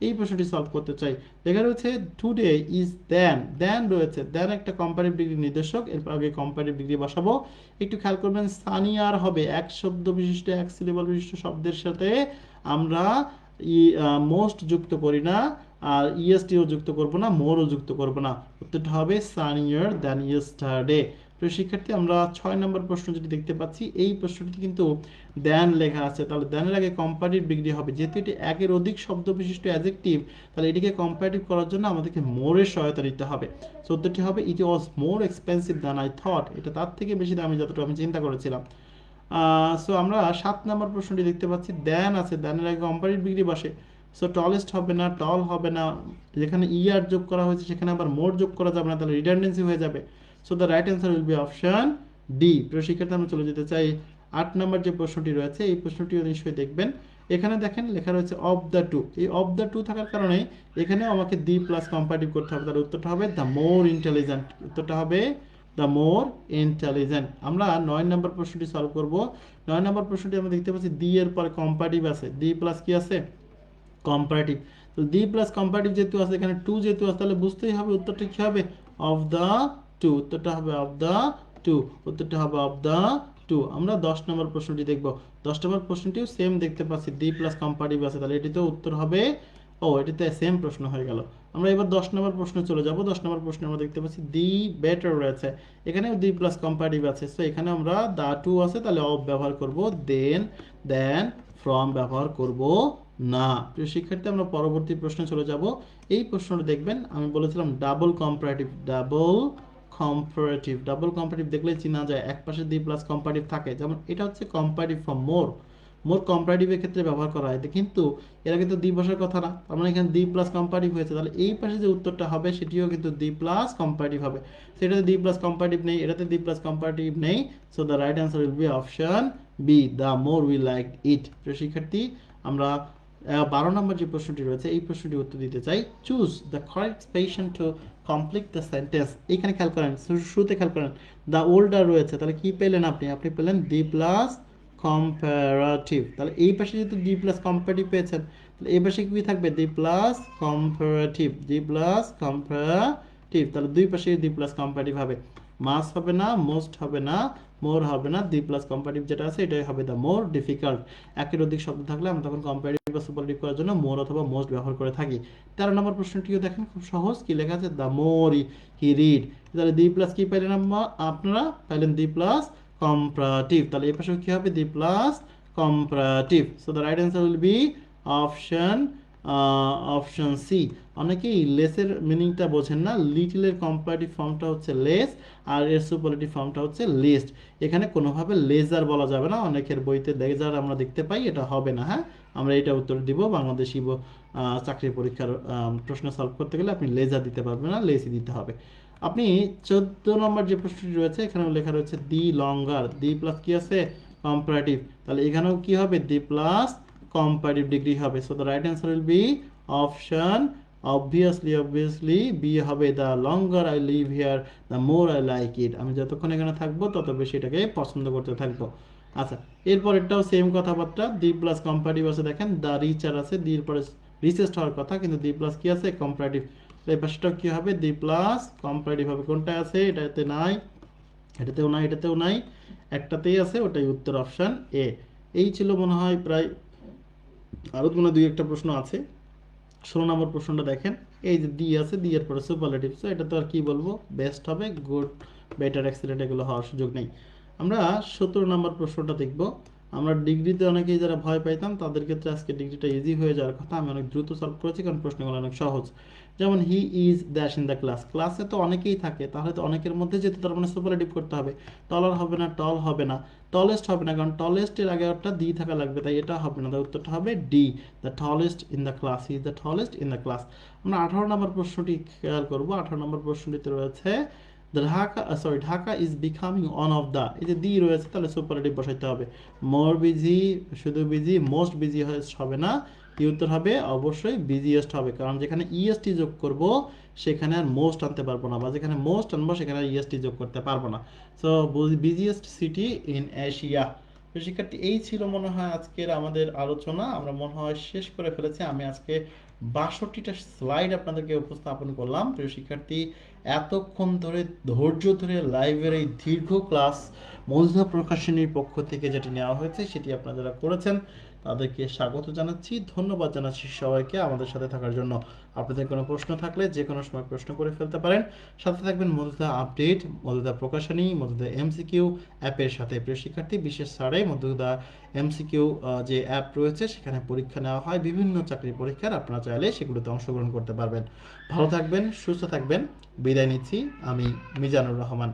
এই প্রশ্নটি সলভ করতে চাই। লেখা রয়েছে টুডে ইজ দেন, দেন রয়েছে, দেন একটা কম্পারেটিভ ডিগ্রি নির্দেশক, এরপর আগে কম্পারেটিভ ডিগ্রি বসাবো। একটু খেয়াল করবেন, সানি আর হবে এক শব্দ বিশিষ্ট, এক সিলেবল বিশিষ্ট শব্দের সাথে আমরা মোস্ট যুক্ত করি না, আর ইএসটিও যুক্ত করব না, মোরও যুক্ত করব না। উত্তরটা হবে সানিয়ার দ্যান ইয়েস্টারডে। তো শিক্ষার্থী, আমরা 6 নম্বর প্রশ্ন যেটি দেখতে পাচ্ছি, এই প্রশ্নটি কিন্তু দেন লেখা আছে, তাহলে দেনের আগে কম্পারেটিভ ডিগ্রি হবে। যেহেতু এটি একের অধিক শব্দ বিশিষ্ট অ্যাডজেক্টিভ, তাহলে এটিকে কম্পারেটিভ করার জন্য আমাদেরকে মোরের সহায়তা নিতে হবে। সো উত্তরটি হবে it was more expensive than I thought, এটা তার থেকে বেশি দামি যতটুকু আমি চিন্তা করেছিলাম। সো আমরা 7 নম্বর প্রশ্নটি দেখতে পাচ্ছি, দেন আছে, দেনের আগে কম্পারেটিভ ডিগ্রি বসে। সো টলেস্ট হবে না, টল হবে না, যেখানে ইয়ার যোগ করা হয়েছে সেখানে আবার মোর যোগ করা যাবে না, তাহলে রিডান্ডেন্সি হয়ে যাবে। So the right answer will be option D. প্রিয় শিক্ষার্থী, আমরা চলে যেতে চাই 8 নম্বর যে প্রশ্নটি রয়েছে, এই প্রশ্নটিও নিশ্চয়ই দেখবেন। এখানে দেখেন লেখা রয়েছে অফ দ্য টু, এই অফ দ্য টু থাকার কারণে এখানেও আমাকে দি প্লাস কম্পারেটিভ করতে হবে, তাহলে উত্তরটা হবে দ্য মোর ইন্টেলিজেন্ট, উত্তরটা হবে দ্য মোর ইন্টেলিজেন্ট। আমরা 9 নম্বর প্রশ্নটি সলভ করব। 9 নম্বর প্রশ্নটি আমরা দেখতে পাচ্ছি দি এর পরে কম্পারেটিভ আছে, দি প্লাস কি আছে, কম্পারেটিভ। তো দি প্লাস কম্পারেটিভ যেহেতু আছে, এখানে টু যেহেতু আছে, তাহলে বুঝতেই হবে উত্তরটা কি হবে, অফ দ্য টু, উত্তরটা হবে অফ দ্য টু, উত্তরটা হবে অফ দ্য টু। আমরা 10 নম্বর প্রশ্নটি দেখব। 10 নম্বর প্রশ্নটিও সেম দেখতে পাচ্ছি, দি প্লাস কম্পারেটিভ আছে, তাহলে এটিতেও উত্তর হবে, ও এটিতে সেম প্রশ্ন হয়ে গেল। আমরা এবার 10 নম্বর প্রশ্নে চলে যাব। 10 নম্বর প্রশ্নে আমরা দেখতে পাচ্ছি দি বেটার রয়েছে, এখানেও দি প্লাস কম্পারেটিভ আছে, সো এখানে আমরা দা টু আছে, তাহলে অফ ব্যবহার করব, দেন ফ্রম ব্যবহার করব না। প্রিয় শিক্ষার্থী, আমরা পরবর্তী প্রশ্নে চলে যাব। এই প্রশ্নটা দেখবেন, আমি বলেছিলাম double comparative, double comparative, double comparative দেখলেই চেনা যায়, এক পাশে দি প্লাস কম্পারেটিভ থাকে, যেমন এটা হচ্ছে কম্পারেটিভ ফ্রম মোর, মোর কম্পারেটিভের ক্ষেত্রে ব্যবহার করা হয়, কিন্তু এরা কিন্তু দি বসার কথা না, তার মানে এখানে দি প্লাস কম্পারেটিভ হয়েছে, তাহলে এই পাশে যে উত্তরটা হবে সেটিও কিন্তু দি প্লাস কম্পারেটিভ হবে। সেটাতে দি প্লাস কম্পারেটিভ নেই, এটাতে দি প্লাস কম্পারেটিভ নেই, so the right answer will be option B, the more we like it. প্রিয় শিক্ষার্থী, আমরা 12 নম্বর যে প্রশ্নটি রয়েছে এই প্রশ্নটির উত্তর দিতে চাই। Choose the correct expression to complete the sentence. এখানে খেয়াল করেন, শুরুতে খেয়াল করেন দ্য ওল্ডার রয়েছে, তাহলে কি পেলেন আপনি? আপনি পেলেন দি প্লাস কম্পারেটিভ। তাহলে এই পাশে যেহেতু দি প্লাস কম্পারেটিভ পেয়েছেন, তাহলে এই পাশে কি থাকবে? দি প্লাস কম্পারেটিভ, দি প্লাস কম্পারেটিভ। তাহলে দুই পাশে দি প্লাস কম্পারেটিভ হবে, মাস হবে না, মোস্ট হবে না, মোর হবে না, দি প্লাস কম্পারেটিভ যেটা আছে এটাই হবে দ্য মোর ডিফিকাল্ট। একের অধিক শব্দ থাকলে আমরা তখন কম্পারেটিভ বা সুপারলেটিভ করার জন্য মোর অথবা মোস্ট ব্যবহার করে থাকি। 13 নম্বর প্রশ্নটিও দেখেন, খুব সহজ, কি লেখা আছে? The more he read. তাহলে দি প্লাস কি পাইলেন আপনারা? পাইলেন দি প্লাস comparative. তাহলে এই পাশে কি হবে? The plus comparative. So the right answer will be option option C. অনেকেই লেসের মিনিংটা বোঝেন না। লিটলের কম্পারেটিভ ফর্মটা হচ্ছে লেস, আর এর সুপারলেটিভ ফর্মটা হচ্ছে লিস্ট। এখানে কোনোভাবে লেজার বলা যাবে না, অনেকের বইতে লেজার আমরা দেখতে পাই, এটা হবে না। হ্যাঁ, আমরা এটা উত্তর দিব। বাংলাদেশি চাকরির পরীক্ষার প্রশ্ন সলভ করতে গেলে আপনি লেজার দিতে পারবেন না, লেসই দিতে হবে। আপনি 14 নম্বর যে প্রশ্নটি রয়েছে এখানেও লেখা রয়েছে দি লঙ্গার, দি প্লাস কি আছে? কম্পারেটিভ। তাহলে এখানেও কি হবে? দি প্লাস comparative degree হবে। So the right answer will be option obviously B হবে। the longer I live here the more I like it। আমি যতক্ষণ এখানে থাকবো তত বেশি এটাকে পছন্দ করতে থাকবো। আচ্ছা, এরপর এটাও সেম কথাবার্তা, দি প্লাস কম্পারেটিভ আছে, দেখেন দ্য রিচার আছে, দির পরে রিচেস্ট হওয়ার কথা, কিন্তু দি প্লাস কি আছে? কম্পারেটিভ। এই পাশটাও কি হবে? দি প্লাস কম্পারেটিভ হবে। কোনটা আছে? এটাতে নাই, এটাতেও নাই, এটাতেও নাই, একটাতেই আছে, ওটাই উত্তর, অপশন এ। এই ছিল মনে হয় প্রায়, আরও কোনো দুই একটা প্রশ্ন আছে। 16 নম্বর প্রশ্নটা দেখেন, এই যে দি আছে, দি এর পরে সুপারলেটিভ, সো এটা তো আর কি বলবো, বেস্ট হবে, গুড, বেটার, এক্সেলেন্ট এগুলো হওয়ার সুযোগ নেই। আমরা 17 নম্বর প্রশ্নটা দেখব। আমরা ডিগ্রিতে অনেকেই যারা ভয় পাইতাম তাদের ক্ষেত্রে আজকে ডিগ্রিটা ইজি হয়ে যাওয়ার কথা। আমি অনেক দ্রুত সলভ করেছি কারণ প্রশ্নগুলো অনেক সহজ। যেমন he is dash in the class, ক্লাসে তো অনেকেই থাকে, তাহলে তো অনেকের মধ্যে যেতে তার মানে সুপারলেটিভ করতে হবে। টলার হবে না, টল হবে না, টলেস্ট হবে না, কারণ টলেস্টের আগে একটা দি থাকা লাগবে, তাই এটা হবে না, তাই উত্তরটা হবে D, the tallest in the class, he is the tallest in the class. আমরা 18 নম্বর প্রশ্নটি খেয়াল করবো। 18 নম্বর প্রশ্নটিতে রয়েছে Dhaka is becoming on of the, এই যে দি রয়েছে তাহলে সুপারলেটিভ বসাইতে হবে। মোর বিজি, শুধু বিজি, মোস্ট বিজি হবে না, কি উত্তর হবে? অবশ্যই বিজিয়েস্ট হবে, কারণ যেখানে ইএসটি যোগ করব সেখানে আর মোস্ট আনতে পারবো না, বা যেখানে মোস্ট আনবো সেখানে আর ইএসটি যোগ করতে পারবো না। So busiest city in Asia. তো শিক্ষার্থী, এই ছিল মনে হয় আজকের আমাদের আলোচনা, আমরা মনে হয় শেষ করে ফেলেছি। আমি আজকে 62টা স্লাইড আপনাদেরকে উপস্থাপন করলাম। প্রিয় শিক্ষার্থী, এতক্ষণ ধরে ধৈর্য ধরে লাইভের এই দীর্ঘ ক্লাস মজুদা প্রকাশনীর পক্ষ থেকে যেটি নেওয়া হয়েছে সেটি আপনারা যারা করেছেন তাদেরকে স্বাগত জানাচ্ছি, ধন্যবাদ জানাচ্ছি সবাইকে আমাদের সাথে থাকার জন্য। আপনাদের কোনো প্রশ্ন থাকলে যে কোনো সময় প্রশ্ন করে ফেলতে পারেন। সাথে থাকবেন মধুদা আপডেট, মধুদা প্রকাশনী, মধুদা এমসিকিউ অ্যাপের সাথে। প্রিয় শিক্ষার্থী, বিশেষ ছাড়ে মধুদা এমসিকিউ যে অ্যাপ রয়েছে সেখানে পরীক্ষা নেওয়া হয়, বিভিন্ন চাকরির পরীক্ষার, আপনারা চাইলে সেগুলোতে অংশগ্রহণ করতে পারবেন। ভালো থাকবেন, সুস্থ থাকবেন, বিদায় নিচ্ছি। আমি মিজানুর রহমান।